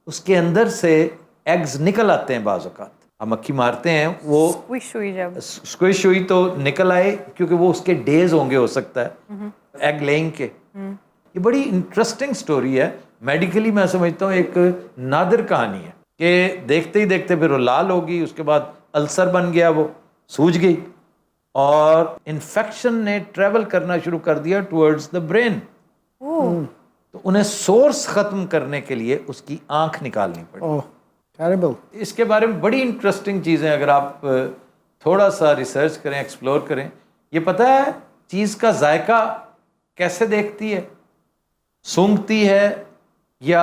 उसके अंदर से एग्स निकल आते हैं बाज़ औक़ात। अब मक्खी मारते हैं वो स्क्विश हुई, जब स्क्विश हुई तो निकल आए, क्योंकि वो उसके डेज होंगे हो सकता है एग लेइंग के। ये बड़ी इंटरेस्टिंग स्टोरी है। मेडिकली मैं समझता हूँ एक नादिर कहानी है कि देखते ही देखते फिर वो लाल होगी, उसके बाद अल्सर बन गया, वो सूज गई और इन्फेक्शन ने ट्रेवल करना शुरू कर दिया टुवर्ड्स द ब्रेन। तो उन्हें सोर्स खत्म करने के लिए उसकी आंख निकालनी पड़ी। ओह टेरिबल। इसके बारे में बड़ी इंटरेस्टिंग चीज़ें अगर आप थोड़ा सा रिसर्च करें, एक्सप्लोर करें। ये पता है चीज़ का जायका कैसे देखती है, सूंघती है या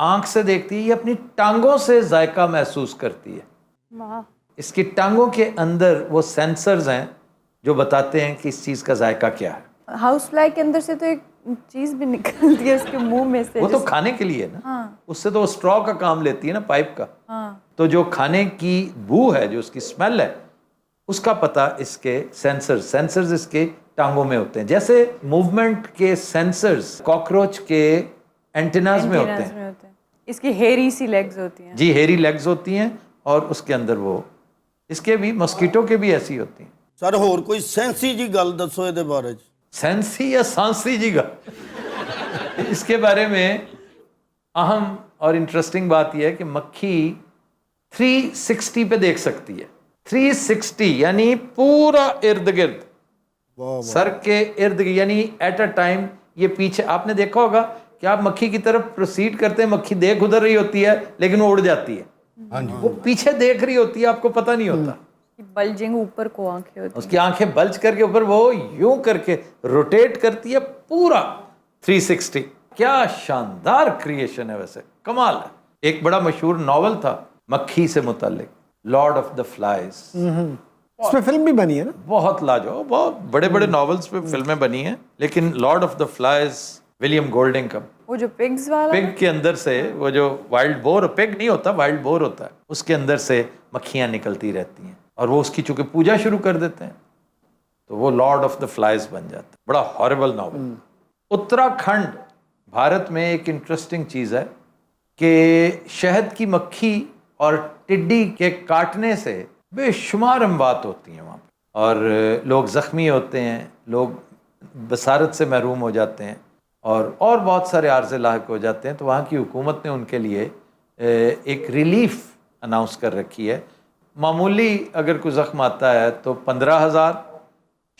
आंख से देखती है, ये अपनी टांगों से जायका महसूस करती है। वाह, इसकी टांगों के अंदर वो सेंसर्स हैं जो बताते हैं कि इस चीज़ का जायका क्या है। हाउस फ्लाई के अंदर से तो एक चीज भी निकलती है उसके मुंह में से, वो तो खाने के लिए ना, हाँ। उससे तो स्ट्रॉ का काम लेती है ना, पाइप का। हाँ। तो जो खाने की बू है, जो उसकी स्मेल है, उसका पता इसके सेंसर्स इसके टांगों में होते हैं। जैसे मूवमेंट के सेंसर्स कॉकरोच के एंटेनाज में होते हैं। इसकी हेरी सी लेग्स होती हैं। जी, हेरी लेग्स होती हैं और उसके अंदर वो, इसके भी मस्कीटो के भी ऐसी होती हैं। सर होर कोई सेंसी जी गल दसो ਇਹਦੇ ਬਾਰੇ ਚ। सेंसी या सांसी जी का इसके बारे में अहम और इंटरेस्टिंग बात यह है कि मक्खी 360 पे देख सकती है। 360 यानी पूरा इर्द गिर्द, सर के इर्द गिर्द, यानी एट अ टाइम। ये पीछे आपने देखा होगा कि आप मक्खी की तरफ प्रोसीड करते हैं, मक्खी देख उधर रही होती है लेकिन वो उड़ जाती है। वो पीछे देख रही होती है, आपको पता नहीं होता। बल्जिंग ऊपर को आंखें होती हैं। उसकी आंखें बल्ज करके ऊपर वो यूं करके रोटेट करती है पूरा 360। क्या शानदार क्रिएशन है, वैसे कमाल है। एक बड़ा मशहूर नॉवल था मक्खी से मुताल्लिक, लॉर्ड ऑफ द फ्लाइज। इसमें फिल्म भी बनी है ना, बहुत लाजवाब, बहुत बड़े बड़े नॉवेल्स पे फिल्में बनी हैं, लेकिन Lord of the flies William Golding का, वो जो पिग्स वाला, पिग के अंदर से वो जो वाइल्ड बोर, पिग नहीं होता, वाइल्ड बोर होता है, उसके अंदर से मक्खियां निकलती रहती हैं और वो उसकी चूंकि पूजा शुरू कर देते हैं तो वो लॉर्ड ऑफ द फ्लाइज बन जाता है। बड़ा हॉरिबल नॉवल। उत्तराखंड भारत में एक इंटरेस्टिंग चीज़ है कि शहद की मक्खी और टिड्डी के काटने से बेशुमार अमवात होती हैं वहाँ पर, और लोग ज़ख्मी होते हैं, लोग बसारत से महरूम हो जाते हैं और बहुत सारे आर्ज़े लाहक हो जाते हैं। तो वहाँ की हुकूमत ने उनके लिए एक रिलीफ अनाउंस कर रखी है। मामूली अगर कोई ज़ख्म आता है तो 15,000,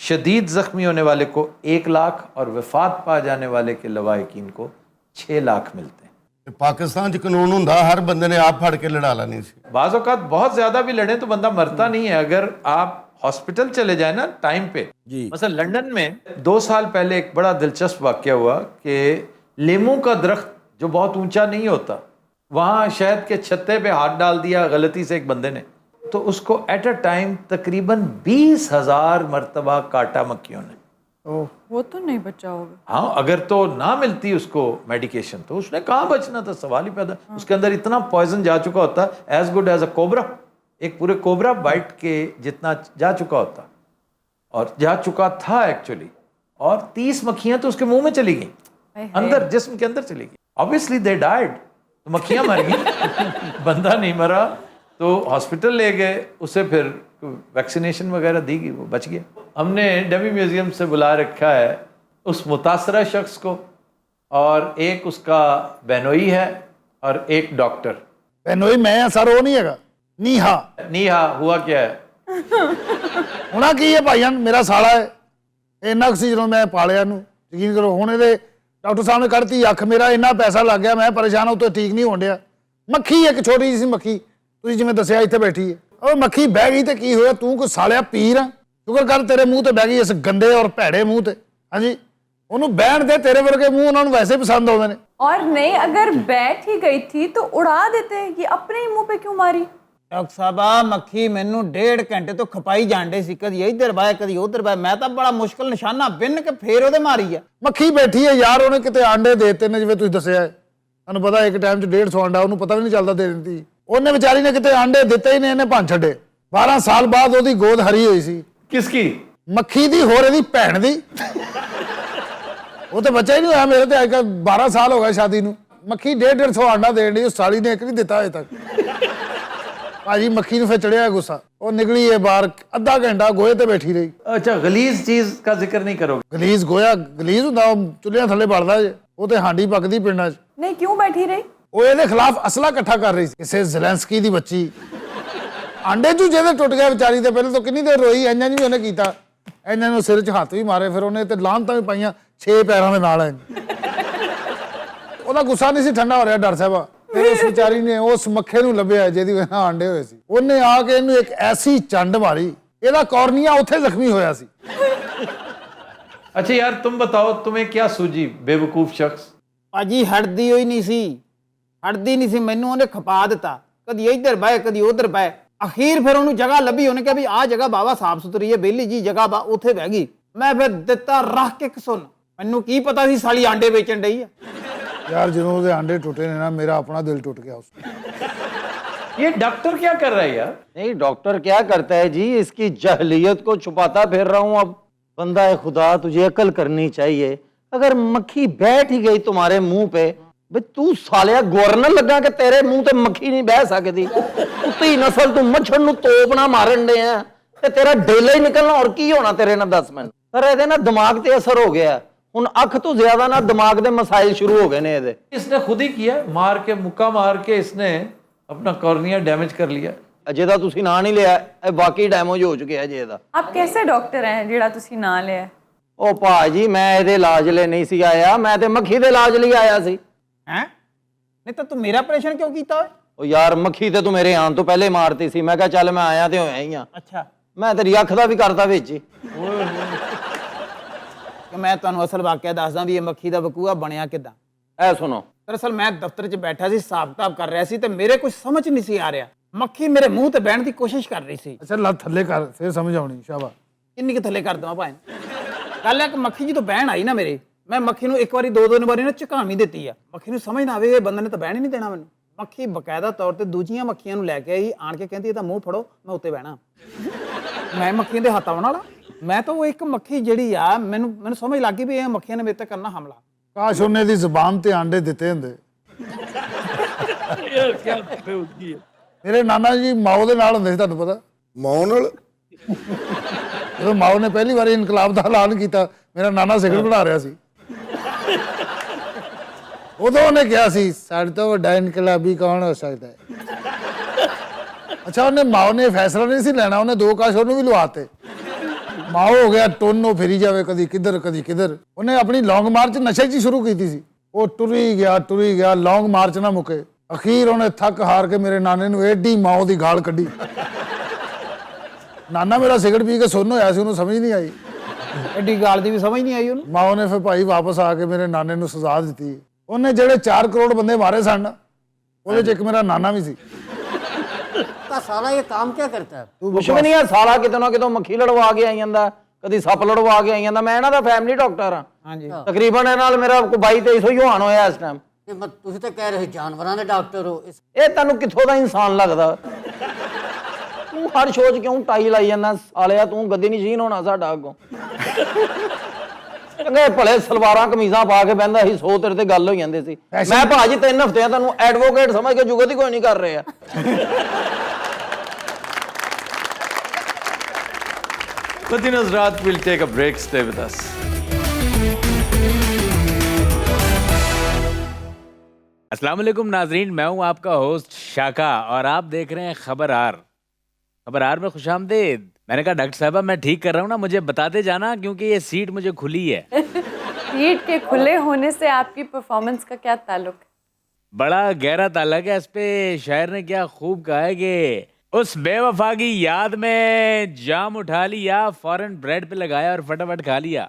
शदीद ज़ख्मी होने वाले को 1 लाख और वफ़ात पा जाने वाले के लवाहिकीन को 6 लाख मिलते हैं। पाकिस्तान च कानून हुंदा हर बंदे ने आप फड़ के लड़ा लेनी सी। बाज़ औक़ात बहुत ज़्यादा भी लड़े तो बंदा मरता नहीं है अगर आप हॉस्पिटल चले जाए ना टाइम पे। मसलन लंदन में 2 साल पहले एक बड़ा दिलचस्प वाक़या हुआ कि लीमू का दरख्त जो बहुत ऊंचा नहीं होता, वहाँ शहद के छत्ते पे हाथ डाल दिया गलती से एक बंदे ने, तो उसको एट अ टाइम तकरीबन 20,000 मरतबा काटा मक्खियों ने। वो तो नहीं बचा होगा। हाँ, अगर तो ना मिलती उसको मेडिकेशन तो उसने कहाँ बचना था, सवाल ही पैदा। उसके अंदर इतना पॉइजन जा चुका होता, as good as a cobra, एक पूरे कोबरा बाइट के जितना जा चुका होता, और जा चुका था एक्चुअली। और 30 मक्खियां तो उसके मुंह में चली गई, अंदर जिस्म के अंदर चली गई। ऑब्वियसली दे डाइड, तो मक्खियां मर गई, बंदा नहीं मरा। तो हॉस्पिटल ले गए, उसे फिर वैक्सीनेशन वगैरह दी गई, वो बच गया। हमने डमी म्यूजियम से बुला रखा है उस मुतासरा शख्स को, और एक उसका बहनोई है और एक डॉक्टर। बहनोई मैं सर वो नहीं है, नीहा हुआ क्या है? होना की है भाईजान, मेरा साला है, इन्ना सी जो मैं पालिया नूं, यकीन करो। हुण इहदे डॉक्टर साहब ने कढ़ती अख, मेरा इन्ना पैसा लग गया, मैं परेशान हो तो ठीक नहीं होण डिया। मक्खी एक छोटी जी सी मक्खी, तुसीं जिवें दस्सिया इत्थे बैठी है, ਉਹ ਮੱਖੀ ਬਹਿ ਗਈ ਤੇ ਕੀ ਹੋਇਆ? ਤੂੰ ਕੋਈ ਸਾਲਿਆ ਪੀਰ ਆ? ਸ਼ੁਕਰ ਕਰ ਤੇਰੇ ਮੂੰਹ ਤੇ ਬਹਿ ਗਈ, ਇਸ ਗੰਦੇ ਔਰ ਭੈੜੇ ਮੂੰਹ ਤੇ। ਹਾਂਜੀ, ਉਹਨੂੰ ਬਹਿਣ ਦੇ, ਤੇਰੇ ਵਰਗੇ ਮੂੰਹ ਉਹਨਾਂ ਨੂੰ ਵੈਸੇ ਪਸੰਦ ਆਉਂਦੇ ਨੇ। और नहीं, अगर बैठ ही गई थी तो उड़ा देते, ये अपने ही मुंह पे क्यों मारी? ਡਾਕਟਰ ਸਾਹਿਬ ਆ ਮੱਖੀ ਮੈਨੂੰ 1.5 ਘੰਟੇ ਤੋਂ ਖਪਾਈ ਜਾਂਦੇ ਸੀ, ਕਦੀ ਇੱਧਰ ਬਾਏ ਕਦੀ ਉੱਧਰ ਬਾਏ। ਮੈਂ ਤਾਂ ਬੜਾ ਮੁਸ਼ਕਲ ਨਿਸ਼ਾਨਾ ਬਿੰਨ ਕੇ ਫੇਰ ਉਹਦੇ ਮਾਰੀ ਆ। ਮੱਖੀ ਬੈਠੀ ਹੈ ਯਾਰ, ਉਹਨੇ ਕਿਤੇ ਆਂਡੇ ਦੇਤੇ ਨੇ ਜਿਵੇਂ ਤੁਸੀਂ ਦੱਸਿਆ ਹੈ। ਤੁਹਾਨੂੰ ਪਤਾ ਇੱਕ ਟਾਈਮ 'ਚ 150 ਆਂਡਾ ਉਹਨੂੰ ਪਤਾ ਵੀ ਨਹੀਂ ਚੱਲਦਾ ਦੇ ਦਿੰਦੀ। ਉਹਨੇ ਵਿਚਾਰੀ ਨੇ ਕਿਤੇ ਆਂਡੇ ਦਿੱਤੇ ਹੀ ਨਹੀਂ, ਇਹਨੇ ਭੰਨ ਛੱਡੇ। 12 ਸਾਲ ਬਾਅਦ ਉਹਦੀ ਗੋਦ ਹਰੀ ਹੋਈ ਸੀ। किसकी? ਮੱਖੀ ਦੀ, ਹੋਰ ਇਹਦੀ ਭੈਣ ਦੀ। ਉਹ ਤਾਂ ਬੱਚਾ ਹੀ ਨਹੀਂ ਹੋਇਆ ਮੇਰੇ ਤੇ, ਅੱਜ 12 ਸਾਲ ਹੋ ਗਏ ਸ਼ਾਦੀ ਨੂੰ। ਮੱਖੀ 150 ਆਂਡਾ ਦੇਣ ਦੀ, ਉਸ ਸਾਲੀ ਨੇ ਇੱਕ ਨਹੀਂ ਦਿੱਤਾ ਅਜੇ ਤੱਕ। ਭਾਜੀ ਮੱਖੀ ਨੂੰ ਫਿਰ ਚੜਿਆ ਗੁੱਸਾ, ਉਹ ਨਿਕਲੀ ਹੈ ਬਾਹਰ, ਅੱਧਾ ਘੰਟਾ ਗੋਹੇ ਤੇ ਬੈਠੀ ਰਹੀ। अच्छा, गलीज चीज का जिक्र नहीं करोगे? ਗਲੀਜ਼ ਗੋਇਆ, ਗਲੀਜ਼ ਹੁੰਦਾ ਉਹ ਚੁੱਲ੍ਹਿਆਂ ਥੱਲੇ ਬਲਦਾ ਜੇ, ਉਹ ਤੇ ਹਾਂਡੀ ਪੱਕਦੀ ਪਿੰਡਾਂ 'ਚ। नहीं क्यों बैठी रही? ਉਹ ਇਹਦੇ ਖਿਲਾਫ ਅਸਲਾ ਇਕੱਠਾ ਕਰ ਰਹੀ ਸੀ। ਕਿਸੇ ਜ਼ੈਲੈਂਸਕੀ ਦੀ ਬੱਚੀ ਆਂਡੇ ਚੂਜੇ ਦੇ ਟੁੱਟ ਗਿਆ ਵਿਚਾਰੀ ਤੇ, ਪਹਿਲਾਂ ਤਾਂ ਕਿੰਨੀ ਦੇਰ ਰੋਈ। ਇੰਨਾ ਵੀ ਉਹਨੇ ਕੀਤਾ, ਇਹਨਾਂ ਨੂੰ ਸਿਰ 'ਚ ਹੱਥ ਵੀ ਮਾਰੇ, ਫਿਰ ਉਹਨੇ ਤੇ ਲਾਹਨਤਾਂ ਵੀ ਪਾਈਆਂ 6 ਪੈਰਾਂ ਦੇ ਨਾਲ। ਉਹਦਾ ਗੁੱਸਾ ਨਹੀਂ ਸੀ ਠੰਡਾ ਹੋ ਰਿਹਾ, ਡਰ ਸਾਹਿਬਾ। ਫਿਰ ਉਸ ਵਿਚਾਰੀ ਨੇ ਉਸ ਮੱਖੇ ਨੂੰ ਲੱਭਿਆ ਜਿਹਦੀ ਵਜ੍ਹਾ ਨਾਲ ਆਂਡੇ ਹੋਏ ਸੀ। ਉਹਨੇ ਆ ਕੇ ਇਹਨੂੰ ਇੱਕ ਐਸੀ ਚੰਡ ਮਾਰੀ, ਇਹਦਾ ਕੌਰਨੀਆ ਉੱਥੇ ਜ਼ਖਮੀ ਹੋਇਆ ਸੀ। अच्छा यार, तुम बताओ, तुम्हें क्या सूझी बेवकूफ शख्स? ਭਾਜੀ ਹਟਦੀ ਹੋਈ ਨਹੀਂ ਸੀ, ਹਟਦੀ ਨਹੀਂ ਸੀ। ਮੈਨੂੰ ਉਹਨੇ ਖਪਾ ਦਿੱਤਾ, ਕਦੀ ਇੱਧਰ ਬਾਏ ਕਦੀ ਉੱਧਰ ਬਾਏ। ਅਖੀਰ ਫਿਰ ਉਹਨੂੰ ਜਗ੍ਹਾ ਲੱਭੀ, ਉਹਨੇ ਕਿਹਾ ਵੀ ਆਹ ਜਗ੍ਹਾ ਬਾਵਾ ਸਾਫ ਸੁਥਰੀ ਹੈ, ਵਿਹਲੀ ਜੀ ਜਗ੍ਹਾ ਬਾ, ਉੱਥੇ ਬਹਿ ਗਈ। ਮੈਂ ਫਿਰ ਦਿੱਤਾ ਰੱਖ ਕੇ ਸੁਣ। ਮੈਨੂੰ ਕੀ ਪਤਾ ਸੀ ਸਾਲੀ ਆਂਡੇ ਵੇਚਣ ਡਈ ਆ। यार ਜਦੋਂ ਉਹਦੇ ਆਂਡੇ ਟੁੱਟੇ ਨੇ ਨਾ, ਮੇਰਾ ਆਪਣਾ ਦਿਲ ਟੁੱਟ ਗਿਆ ਉਸ। ये डॉक्टर क्या कर रहा है यार? नहीं, डॉक्टर क्या करता है जी, इसकी जहलियत को छुपाता फिर रहा हूँ। अब बंदा है खुदा, तुझे अकल करनी चाहिए। अगर मक्खी बैठ ही गई तुम्हारे मुंह पे, भाई तू सालिया गवर्नर लगा कि तेरे मुंह ते मक्खी नहीं बह सकती। कुत्ती नस्ल तू मच्छर नूं तोप ना मारन दे हैं ते तेरा डेला ही निकलना, और की होना तेरे ना 10 मिनट। पर ਇਹਦੇ ना दिमाग ते असर हो गया, ਹੁਣ ਅੱਖ ਤੋਂ ਜ਼ਿਆਦਾ ਨਾ ਦਿਮਾਗ ਦੇ ਮਸਾਇਲ ਸ਼ੁਰੂ ਹੋ ਗਏ ਨੇ ਇਹਦੇ। इसने खुद ही किया, मार के मुक्का मार के इसने अपना कॉर्निया डैमेज कर लिया। ਅਜੇ ਤਾਂ ਤੁਸੀਂ ਨਾਂ ਨਹੀਂ ਲਿਆ, ਇਹ ਵਾਕਈ ਡੈਮੇਜ ਹੋ ਚੁੱਕਿਆ ਜੇ ਇਹਦਾ। आप कैसे डॉक्टर हैं ਜਿਹੜਾ ਤੁਸੀਂ ਨਾਂ ਲਿਆ? ਉਹ ਭਾਜੀ ਮੈਂ ਇਹਦੇ ਇਲਾਜ ਲਈ ਨਹੀਂ ਸੀ ਆਇਆ, ਮੈਂ ਤੇ ਮੱਖੀ ਦੇ ਇਲਾਜ ਲਈ ਆਇਆ ਸੀ। ਹੈ ਨਹੀਂ ਤਾਂ ਤੂੰ ਮੇਰਾ ਆਪਰੇਸ਼ਨ ਕਿਉਂ ਕੀਤਾ ਓਏ? ਉਹ ਯਾਰ ਮੱਖੀ ਤੇ ਤੂੰ ਮੇਰੇ ਆਉਣ ਤੋਂ ਪਹਿਲੇ ਮਾਰਤੀ ਸੀ, ਮੈਂ ਕਿਹਾ ਚੱਲ ਮੈਂ ਆਇਆ ਤੇ ਹੋਇਆ ਹੀ ਆ। ਅੱਛਾ, ਮੈਂ ਤੇਰੀ ਅੱਖ ਦਾ ਵੀ ਕਰਤਾ ਵਿੱਚ ਹੀ। ਕਿ ਮੈਂ ਤੁਹਾਨੂੰ ਅਸਲ ਵਾਕਿਆ ਦੱਸਦਾ ਵੀ ਇਹ ਮੱਖੀ ਦਾ ਵਕੂਆ ਬਣਿਆ ਕਿੱਦਾਂ। ਐ ਸੁਣੋ, ਦਰਅਸਲ ਮੈਂ ਦਫ਼ਤਰ 'ਚ ਬੈਠਾ ਸੀ, ਹਿਸਾਬ ਕਿਤਾਬ ਕਰ ਰਿਹਾ ਸੀ ਤੇ ਮੇਰੇ ਕੁਝ ਸਮਝ ਨਹੀਂ ਸੀ ਆ ਰਿਹਾ। ਮੱਖੀ ਮੇਰੇ ਮੂੰਹ ਤੇ ਬਹਿਣ ਦੀ ਕੋਸ਼ਿਸ਼ ਕਰ ਰਹੀ ਸੀ। ਅੱਛਾ ਲੱਤ ਥੱਲੇ ਕਰ, ਫਿਰ ਸਮਝ ਆਉਣੀ। ਸ਼ਾਬਾਸ਼। ਕਿੰਨੀ ਕੁ ਥੱਲੇ ਕਰ ਦਵਾਂ ਭਾਈ? ਗੱਲ ਹੈ ਕਿ ਮੱਖੀ ਜਦੋਂ ਬਹਿਣ ਆਈ ਨਾ ਮੇਰੇ, ਮੈਂ ਮੱਖੀ ਨੂੰ ਇੱਕ ਵਾਰੀ ਦੋ ਵਾਰੀ ਨਾ ਝਕਾਵੀਂ ਦਿੱਤੀ ਆ। ਮੱਖੀ ਨੂੰ ਸਮਝ ਨਾ ਆਵੇ ਇਹ ਬੰਦੇ ਨੇ ਤਾਂ ਬਹਿਣ ਹੀ ਨਹੀਂ ਦੇਣਾ ਮੈਨੂੰ। ਮੱਖੀ ਬਕਾਇਦਾ ਤੌਰ ਤੇ ਦੂਜੀਆਂ ਮੱਖੀਆਂ ਨੂੰ ਲੈ ਕੇ ਆਈ, ਆਣ ਕੇ ਕਹਿੰਦੀ ਇਹਦਾ ਮੂੰਹ ਫੜੋ, ਮੈਂ ਉੱਤੇ ਬਹਿਣਾ। ਮੈਂ ਮੱਖੀਆਂ ਦੇ ਹੱਥ ਆਉਣ ਵਾਲਾ, ਮੈਂ ਤਾਂ ਉਹ ਇੱਕ ਮੱਖੀ ਜਿਹੜੀ ਆ, ਮੈਨੂੰ ਸਮਝ ਲੱਗ ਗਈ ਵੀ ਇਹ ਮੱਖੀਆਂ ਨੇ ਮੇਰੇ ਤੇ ਕਰਨਾ ਹਮਲਾ। ਕਾਸ਼ ਉਹਨੇ ਦੀ ਜ਼ੁਬਾਨ ਤੇ ਆਂਡੇ ਦਿੱਤੇ ਹੁੰਦੇ। ਮੇਰੇ ਨਾਨਾ ਜੀ ਮਾਓ ਦੇ ਨਾਲ ਹੁੰਦੇ ਸੀ, ਤੁਹਾਨੂੰ ਪਤਾ। ਮਾਂ ਨਾਲ ਜਦੋਂ ਮਾਓ ਨੇ ਪਹਿਲੀ ਵਾਰੀ ਇਨਕਲਾਬ ਦਾ ਐਲਾਨ ਕੀਤਾ, ਮੇਰਾ ਨਾਨਾ ਸਿਗਰਟ ਬਣਾ ਰਿਹਾ ਸੀ। ਉਦੋਂ ਉਹਨੇ ਕਿਹਾ ਸੀ ਸਾਡੇ ਤੋਂ ਵੱਡਾ ਇਨਕਲਾਬੀ ਕੌਣ ਹੋ ਸਕਦਾ ਹੈ। ਅੱਛਾ, ਉਹਨੇ ਮਾਓ ਨੇ ਫੈਸਲਾ ਨਹੀਂ ਸੀ ਲੈਣਾ, ਉਹਨੇ 2 ਕਾਸ਼ ਉਹਨੂੰ ਵੀ ਲਵਾਤੇ। ਮਾਓ ਹੋ ਗਿਆ ਟੁੰਨ, ਉਹ ਫਿਰੀ ਜਾਵੇ ਕਦੀ ਕਿੱਧਰ ਕਦੀ ਕਿੱਧਰ। ਉਹਨੇ ਆਪਣੀ ਲੌਂਗ ਮਾਰਚ ਨਸ਼ੇ 'ਚ ਹੀ ਸ਼ੁਰੂ ਕੀਤੀ ਸੀ। ਉਹ ਟੁਰੀ ਗਿਆ, ਲੌਂਗ ਮਾਰਚ ਨਾ ਮੁੱਕੇ। ਅਖੀਰ ਉਹਨੇ ਥੱਕ ਹਾਰ ਕੇ ਮੇਰੇ ਨਾਨੇ ਨੂੰ ਏਡੀ ਮਾਓ ਦੀ ਗਾਲ ਕੱਢੀ। ਨਾਨਾ ਮੇਰਾ ਸਿਗਰਟ ਪੀ ਕੇ ਸੁੰਨ ਹੋਇਆ ਸੀ, ਉਹਨੂੰ ਸਮਝ ਨਹੀਂ ਆਈ। ਐਡੀ ਗਾਲ ਦੀ ਵੀ ਸਮਝ ਨਹੀਂ ਆਈ ਉਹਨੂੰ। ਮਾਓ ਨੇ ਫਿਰ ਭਾਈ ਵਾਪਸ ਆ ਕੇ ਮੇਰੇ ਨਾਨੇ ਨੂੰ ਸਜ਼ਾ ਦਿੱਤੀ। ਉਹਨੇ ਜਿਹੜੇ 4 ਕਰੋੜ ਬੰਦੇ ਮਾਰੇ ਸਨ, ਉਹਦੇ 'ਚ ਇੱਕ ਮੇਰਾ ਨਾਨਾ ਵੀ ਸੀ। ਤਾਂ ਸਾਲਾ ਇਹ ਕੰਮ ਕੀ ਕਰਦਾ ਹੈ? ਕੁਛ ਵੀ ਨਹੀਂ ਹੈ ਸਾਲਾ, ਕਿਤੇ ਨਾ ਕਿਤੋਂ ਮੱਖੀ ਲੜਵਾ ਕੇ ਆਈ ਜਾਂਦਾ, ਕਦੀ ਸੱਪ ਲੜਵਾ ਕੇ ਆਈ ਜਾਂਦਾ। ਮੈਂ ਇਹਨਾਂ ਦਾ ਫੈਮਿਲੀ ਡਾਕਟਰ ਹਾਂ। ਹਾਂਜੀ, ਤਕਰੀਬਨ ਇਹ ਨਾਲ ਮੇਰਾ 22-23 ਯੋਹਾਨ ਹੋਇਆ ਇਸ ਟਾਈਮ। ਤੁਸੀਂ ਤਾਂ ਕਹਿ ਰਹੇ ਜਾਨਵਰਾਂ ਦੇ ਡਾਕਟਰ ਹੋ। ਇਹ ਤੈਨੂੰ ਕਿੱਥੋਂ ਦਾ ਇਨਸਾਨ ਲੱਗਦਾ? ਤੂੰ ਹਰ ਸ਼ੋਅ 'ਚ ਕਿਉਂ ਟਾਈ ਲਾਈ ਜਾਂਦਾ ਸਾਲਿਆ? ਤੂੰ ਗੱਦੀ ਨਸ਼ੀਨ ਹੋਣਾ ਸਾਡਾ ਅੱਗੋਂ। ਚੰਗੇ ਭਲੇ ਸਲਵਾਰਾਂ ਕਮੀਜ਼ਾਂ ਪਾ ਕੇ ਬਹਿੰਦਾ ਸੀ, 100 ਤੇਰੇ ਤੇ ਗੱਲ ਹੋ ਜਾਂਦੀ ਸੀ। ਮੈਂ ਭਾਜੀ 3 ਹਫ਼ਤਿਆਂ ਤੁਹਾਨੂੰ ਐਡਵੋਕੇਟ ਸਮਝ ਕੇ ਜੁਗਤ ਹੀ ਕੋਈ ਨਹੀਂ ਕਰ ਰਿਹਾ। But Hazrat, we'll take a break. Stay with us. अस्सलाम वालेकुम नाजरीन, मैं हूं आपका होस्ट शाका और आप देख रहे हैं खबरार। खबरार में खुशामदीद। मैंने कहा डॉक्टर साहबा मैं ठीक कर रहा हूं ना, मुझे बताते जाना क्योंकि ये सीट मुझे खुली है। सीट के खुले होने से आपकी परफॉर्मेंस का क्या ताल्लुक है? बड़ा गहरा ताल्लुक है। इस पे शायर ने क्या खूब कहा है कि उस बेवफा की याद में जाम उठा लिया, फौरन ब्रेड पे लगाया और फटाफट खा लिया।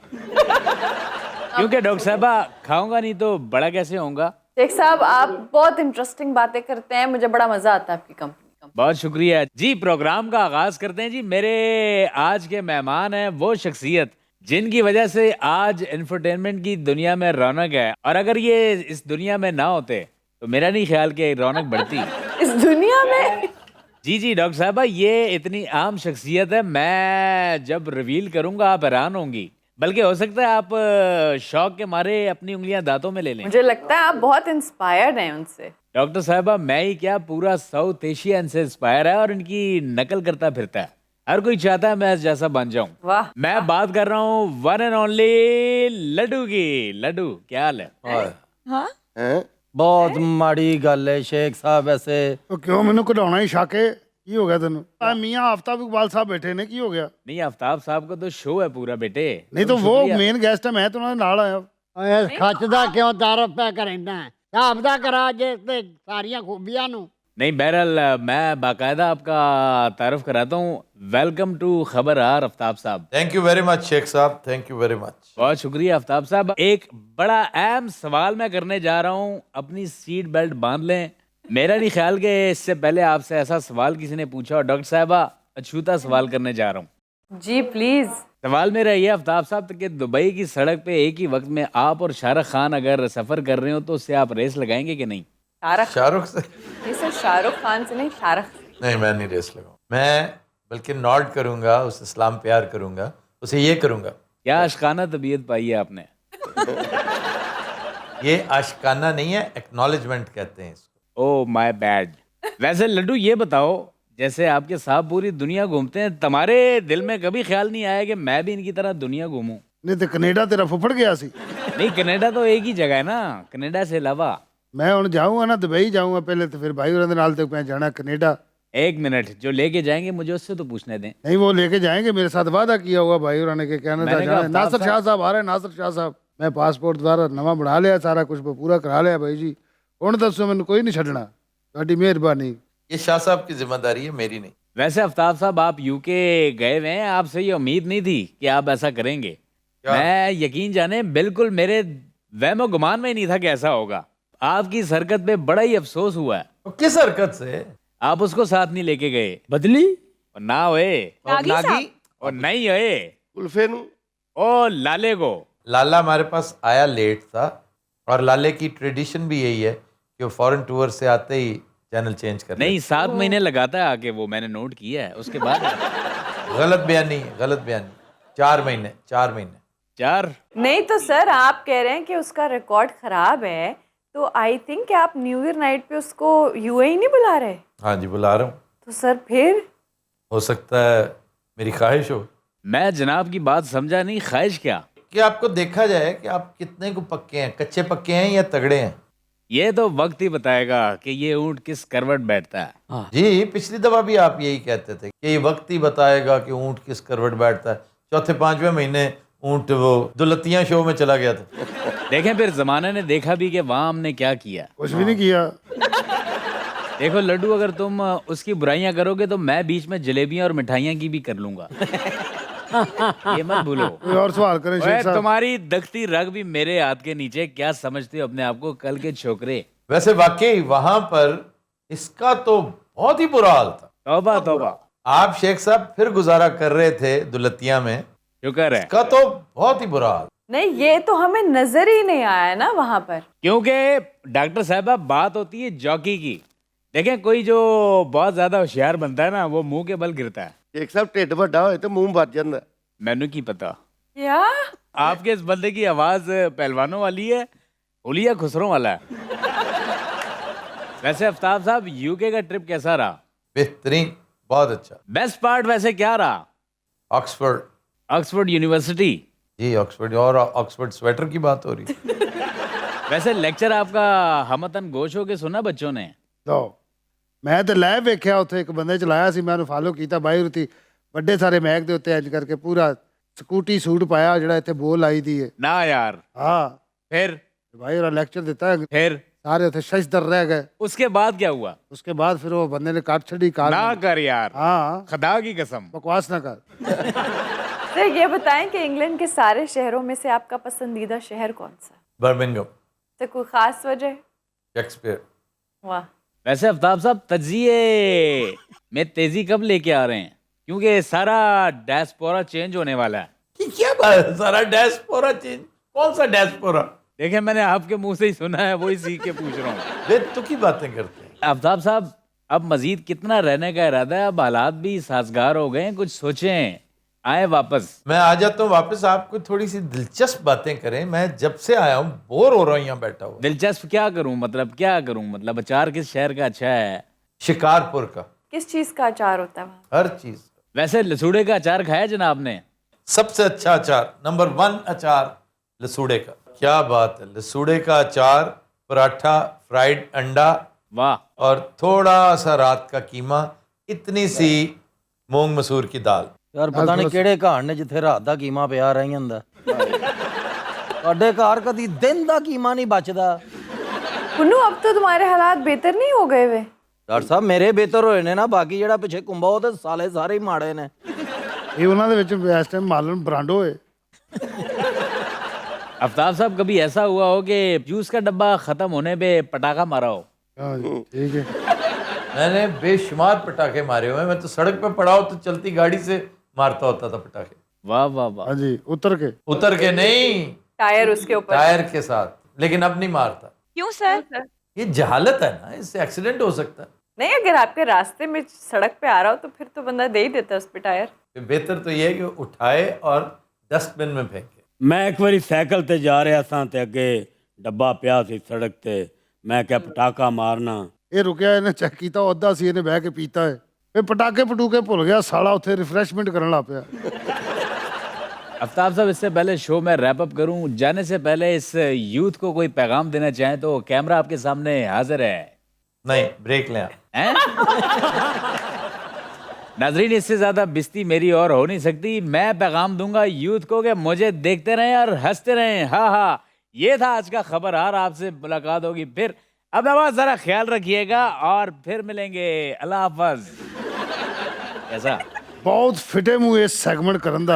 क्योंकि डॉक्टर साहबा खाऊंगा नहीं तो बड़ा कैसे होऊंगा। शेख साहब, आप बहुत इंटरेस्टिंग बातें करते हैं, मुझे बड़ा मजा आता है आपकी कंपनी। वेलकम। बहुत शुक्रिया जी। प्रोग्राम का आगाज करते हैं जी। मेरे आज के मेहमान हैं वो शख्सियत जिनकी वजह से आज एंटरटेनमेंट की दुनिया में रौनक है, और अगर ये इस दुनिया में ना होते तो मेरा नहीं ख्याल कि रौनक बढ़ती। इस दुनिया में जी जी डॉक्टर साहबा, ये इतनी आम शख्सियत है, मैं जब रिवील करूंगा आप हैरान होंगी, बल्कि हो सकता है आप शौक के मारे अपनी उंगलियां दांतों में ले लें। मुझे लगता है आप बहुत इंस्पायर्ड हैं उनसे। डॉक्टर साहबा, मैं ही क्या, पूरा साउथ एशिया इनसे इंस्पायर है और इनकी नकल करता फिरता है। हर कोई चाहता है मैं जैसा बन जाऊं। वाह। मैं बात कर रहा हूँ वन एंड ओनली लड्डू की। लड्डू, क्या हाल है? हाँ बहुत माड़ी गल है शेख साहब। ऐसे ਉਹ ਕਿਉਂ ਮੈਨੂੰ ਕਢਾਉਣਾ ਹੀ ਸ਼ਾਕੇ ਕੀ ਹੋ ਗਿਆ ਤੈਨੂੰ ਆ ਮੀਆਂ ਆਫਤਾਬ ਇਕਬਾਲ ਸਾਹਿਬ ਬੈਠੇ ਨੇ ਕੀ ਹੋ ਗਿਆ नहीं, आफ्ताब साहब का तो शो है पूरा बेटे। ਨਹੀਂ ਤਾਂ ਉਹ ਮੇਨ ਗੈਸਟ ਹੈ ਮੈਂ ਤਾਂ ਉਹਨਾਂ ਦੇ ਨਾਲ ਆਇਆ ਓਏ ਖੱਚ ਦਾ ਕਿਉਂ ਤਾਰਫ ਪਿਆ ਕਰੈਂਦਾ ਹਿਸਾਬ ਦਾ ਕਰਾ ਜੇ ਤੇ ਸਾਰੀਆਂ ਖੂਬੀਆਂ ਨੂੰ। नहीं, बहरहाल मैं बाकायदा आपका तारफ कराता हूँ। वेलकम टू खबरदार आफ्ताब साहब। Thank you very much Sheikh साहब, थैंक यू वेरी मच। बहुत शुक्रिया आफ्ताब साहब। एक बड़ा अहम सवाल मैं करने जा रहा हूँ, अपनी सीट बेल्ट बांध लें। मेरा नहीं ख्याल कि इससे पहले आपसे ऐसा सवाल किसी ने पूछा। और डॉक्टर साहबा, अछूता सवाल करने जा रहा हूँ जी, प्लीज। सवाल मेरा ये आफ्ताब साहब कि दुबई की सड़क पे एक ही वक्त में आप और शाहरुख खान अगर सफर कर रहे हो तो उससे आप रेस लगाएंगे कि नहीं? शाहरुख से ये सर शाहरुख खान से नहीं, शाहरुख से। नहीं, मैं नहीं रेस लगाऊं। मैं बल्कि नॉड करूंगा, उसे सलाम प्यार करूंगा, उसे ये करूंगा। क्या आशिकाना तबीयत पाई है आपने? ये आशिकाना नहीं है, एक्नॉलेजमेंट कहते हैं इसको। Oh my bad. वैसे लड्डू ये बताओ, जैसे आपके साहब पूरी दुनिया घूमते हैं, तुम्हारे दिल में कभी ख्याल नहीं आया कि मैं भी इनकी तरह दुनिया घूमूं? ਨਹੀਂ ਤੇ ਕੈਨੇਡਾ ਤੇਰਾ ਫੁੱਫੜ ਗਿਆ ਸੀ नहीं, कनाडा तो एक ही जगह है ना, कनाडा से अलावा। ਮੈਂ ਹੁਣ ਜਾਊਂਗਾ ਨਾ ਦੁਬਈ ਜਾਊਂਗਾ ਪਹਿਲੇ ਤੇ ਫਿਰ ਭਾਈ ਹੋਰਾਂ ਦੇ ਨਾਲ ਤੇ ਮੈਂ ਜਾਣਾ कनाडा। एक मिनट, जो लेके जाएंगे मुझे उससे तो पूछने दें। नहीं वो लेके जाएंगे, मेरे साथ वादा किया हुआ भाई होਰਾਂ ने कि कनाडा मैंने कहा, जाना। नासिर शाह साहब आ रहे हैं, नासिर शाह साहब। मैं पासपोर्ट द्वारा नवा बना लिया, सारा कुछ पूरा करा लिया भाई जी। ਹੁਣ ਦੱਸੋ ਮੈਨੂੰ ਕੋਈ ਨਹੀਂ ਛੱਡਣਾ, ਤੁਹਾਡੀ ਮਿਹਰਬਾਨੀ। ये शाह साहब की जिम्मेदारी है, मेरी नहीं। वैसे आफ्ताब साहब, आप यूके गए हुए हैं, आपसे ये उम्मीद नहीं थी कि आप ऐसा करेंगे। मैं यकीन जाने बिल्कुल मेरे वहमो गुमान में ही नहीं था कि ऐसा होगा। आपकी इस हरकत पे बड़ा ही अफसोस हुआ है। तो किस हरकत से? आप उसको साथ नहीं लेके गए। बदली और ना होए नागी साहब। और नहीं होए उल्फे नु ओ लाले को। लाला हमारे पास आया लेट था, और लाले की ट्रेडिशन भी यही है कि वो फॉरेन टूर से आते ही चैनल चेंज कर नहीं, 7 महीने लगाता है आके, वो मैंने नोट किया है। उसके बाद गलत बयानी, गलत बयानी। 4 महीने, 4 महीने। 4 नहीं तो सर आप कह रहे हैं कि उसका रिकॉर्ड खराब है, तो आई थिंक कि आप न्यू ईयर नाइट पे उसको यूएई नहीं बुला रहे। हाँ जी, बुला रहा हूँ। तो सर फिर हो सकता है मेरी ख्वाहिश हो मैं जनाब की बात समझा नहीं। ख्वाहिश क्या? कि आपको देखा जाए कि आप कितने को पक्के हैं, कच्चे पक्के हैं या तगड़े हैं। ये तो वक्त ही बताएगा कि ये ऊंट किस करवट बैठता है। जी, पिछली दफा भी आप यही कहते थे कि ये वक्त ही बताएगा कि ऊंट किस करवट बैठता है। चौथे 5वें महीने ऊंट वो दुलतियां शो में चला गया था। देखें, फिर जमाने ने देखा भी कि वहां हमने क्या किया। कुछ भी नहीं किया। देखो लड्डू, अगर तुम उसकी बुराइयां करोगे तो मैं बीच में जलेबियां और मिठाइयां की भी कर लूंगा। ये मत भूलो। कोई और सवाल करें शेख साहब। तुम्हारी दख्ती रग भी मेरे हाथ के नीचे। क्या समझते हो अपने आप को कल के छोकरे? वैसे वाकई वहां पर इसका तो बहुत ही बुरा हाल था। तौबा तौबा। आप शेख साहब फिर गुजारा कर रहे थे दुलतिया में, शुक्र है। इसका तो बहुत ही बुरा हाल। नहीं, ये तो हमें नजर ही नहीं आया ना वहां पर। क्योंकि डॉक्टर साहबा, बात होती है जॉकी की। देखें, कोई जो बहुत ज्यादा होशियार बनता है ना, वो मुंह के बल गिरता है। एक साहब ढिड ਵੱਡਾ ਹੋਏ ਤੇ ਮੂੰਹ ਵੱਜ ਜਾਂਦਾ। मैनू की पता। क्या? आपके इस बंदे की आवाज पहलवानों वाली है, हुलिया खुसरों वाला है। वैसे आफ्ताब साहब, यूके का ट्रिप कैसा रहा? बेहतरीन, बहुत अच्छा। बेस्ट पार्ट वैसे क्या रहा? ऑक्सफोर्ड। Oxford university. जी ऑक्सफोर्ड, और ऑक्सफोर्ड स्वेटर की बात हो रही है। वैसे लेक्चर आपका हमतन गोश हो के सुना बच्चों ने? ਲਓ ਮੈਂ ਤੇ ਲੈ ਵੇਖਿਆ ਉੱਥੇ ਇੱਕ ਬੰਦੇ ਚਲਾਇਆ ਸੀ, ਮੈਂ ਉਹਨੂੰ ਫਾਲੋ ਕੀਤਾ। ਬਾਈ ਰੁਤੀ ਵੱਡੇ ਸਾਰੇ ਮੈਕ ਦੇ ਉੱਤੇ ਇੰਜ ਕਰਕੇ ਪੂਰਾ ਸਕੂਟੀ ਸੂਟ ਪਾਇਆ ਜਿਹੜਾ ਇੱਥੇ ਬੋਲ ਆਈ ਦੀ ਹੈ। ना यार। ਹਾਂ फिर भाई और लेक्चर देता है, फिर सारे उथे शशदर रह गए। उसके बाद क्या हुआ? उसके बाद फिर वो बंदे ने काट छड़ी कार। ना कर यार। हाँ, खुदा की कसम बकवास ना कर। सर ये बताएं कि इंग्लैंड के सारे शहरों में से आपका पसंदीदा शहर कौन सा? बर्मिंघम। तो कोई खास वजह? शेक्सपियर। वाह। वैसे आफ्ताब साहब तजिए में तेजी कब लेके आ रहे हैं, क्योंकि सारा डायस्पोरा चेंज होने वाला है। कि क्या बात है, सारा डायस्पोरा चेंज? कौन सा डायस्पोरा? देखें, मैंने आपके मुंह से ही सुना है, वही सीख के पूछ रहा हूँ। बेतुकी बातें करते हैं। आफ्ताब साहब, अब मजीद कितना रहने का इरादा है? अब हालात भी साजगार हो गए हैं, कुछ सोचें, आए वापस। मैं आ जाता हूँ वापस, आपको थोड़ी सी दिलचस्प बातें करें। मैं जब से आया हूँ बोर हो रहा हूँ यहाँ बैठा हुआ। दिलचस्प क्या करूं, मतलब क्या करूं? मतलब अचार किस शहर का अच्छा है? शिकारपुर का। किस चीज का अचार होता है वहाँ? हर चीज। वैसे लसूड़े का अचार खाया जनाब ने? सबसे अच्छा अचार, नंबर 1 अचार लसूड़े का। क्या बात है, लसूड़े का अचार, पराठा, फ्राइड अंडा, वाह, और थोड़ा सा रात का कीमा, इतनी सी मूंग मसूर की दाल। यार पता नहीं ਕਿਹੜੇ ਘਰ ਨੇ ਜਿੱਥੇ ਰਾਤ ਦਾ ਕੀਮਾ ਪਿਆ ਰਹੀ ਜਾਂਦਾ। ਤੁਹਾਡੇ ਘਰ ਕਦੀ ਦਿਨ ਦਾ ਕੀਮਾ ਨਹੀਂ ਬਚਦਾ। पुन्नू, अब तो तुम्हारे हालात बेहतर नहीं हो गए वे? ਡਾਕਟਰ ਸਾਹਿਬ ਮੇਰੇ ਬਿਹਤਰ ਹੋਏ ਨੇ ਨਾ, ਬਾਕੀ ਜਿਹੜਾ ਪਿੱਛੇ ਕੁੰਬਾ ਉਹ ਤੇ ਸਾਲੇ ਸਾਰੇ ਹੀ ਮਾੜੇ ਨੇ। ਇਹ ਉਹਨਾਂ ਦੇ ਵਿੱਚ ਇਸ ਟਾਈਮ ਮਾਲਨ ਬ੍ਰਾਂਡ ਹੋਏ। आफ्ताब साहब, कभी ऐसा हुआ हो कि जूस का डब्बा खत्म होने पे पटाखा मारा हो? ठीक है, मैंने बेशुमार पटाखे मारे हुए हैं। मैं तो सड़क पे पड़ा हो तो चलती गाड़ी से मारता होता था पटाखे। वाह वाह वाह। हाँ जी, उतर के नहीं, टायर उसके ऊपर, टायर के साथ, लेकिन अब नहीं मारता। क्यों सर? ये जहालत है ना, इससे एक्सीडेंट हो सकता है। नहीं, अगर आपके रास्ते में सड़क पे आ रहा हो तो फिर तो बंदा दे ही देता है उस पे टायर। बेहतर तो ये है कि उठाए और डस्टबिन में फेंके। मैं एक बारी साइकिल ते जा रहा था ते अगे डब्बा पिया सी सड़क ते, मैं क्या पटाखा मारना। ਇਹ ਰੁਕਿਆ, ਇਹਨੇ ਚੈੱਕ ਕੀਤਾ, ਉਹ ਅੱਧਾ ਸੀ ਇਹਨੇ ਬਹਿ ਕੇ ਪੀਤਾ ਹੈ। ਇਹ ਪਟਾਕੇ ਪਟੂਕੇ ਭੁੱਲ ਗਿਆ ਸਾਲਾ, ਉੱਥੇ ਰਿਫਰੈਸ਼ਮੈਂਟ ਕਰਨ ਲੱਗ ਪਿਆ। आफ्ताब साहब, इससे पहले शो में रैप अप करूं, जाने से पहले इस यूथ को कोई पैगाम देना चाहें तो कैमरा आपके सामने हाजिर है। नहीं, ब्रेक लें हैं? नाजरीन, इससे ज्यादा बिस्ती मेरी और हो नहीं सकती। मैं पैगाम दूंगा यूथ को कि मुझे देखते रहें और हंसते रहें। हाँ हाँ, ये था आज का खबरहार। आपसे मुलाकात होगी फिर। अब नवाज, जरा ख्याल रखिएगा और फिर मिलेंगे। अल्लाह हाफिज। कैसा? बहुत फिटे मुँह इस सैगमेंट करन दा।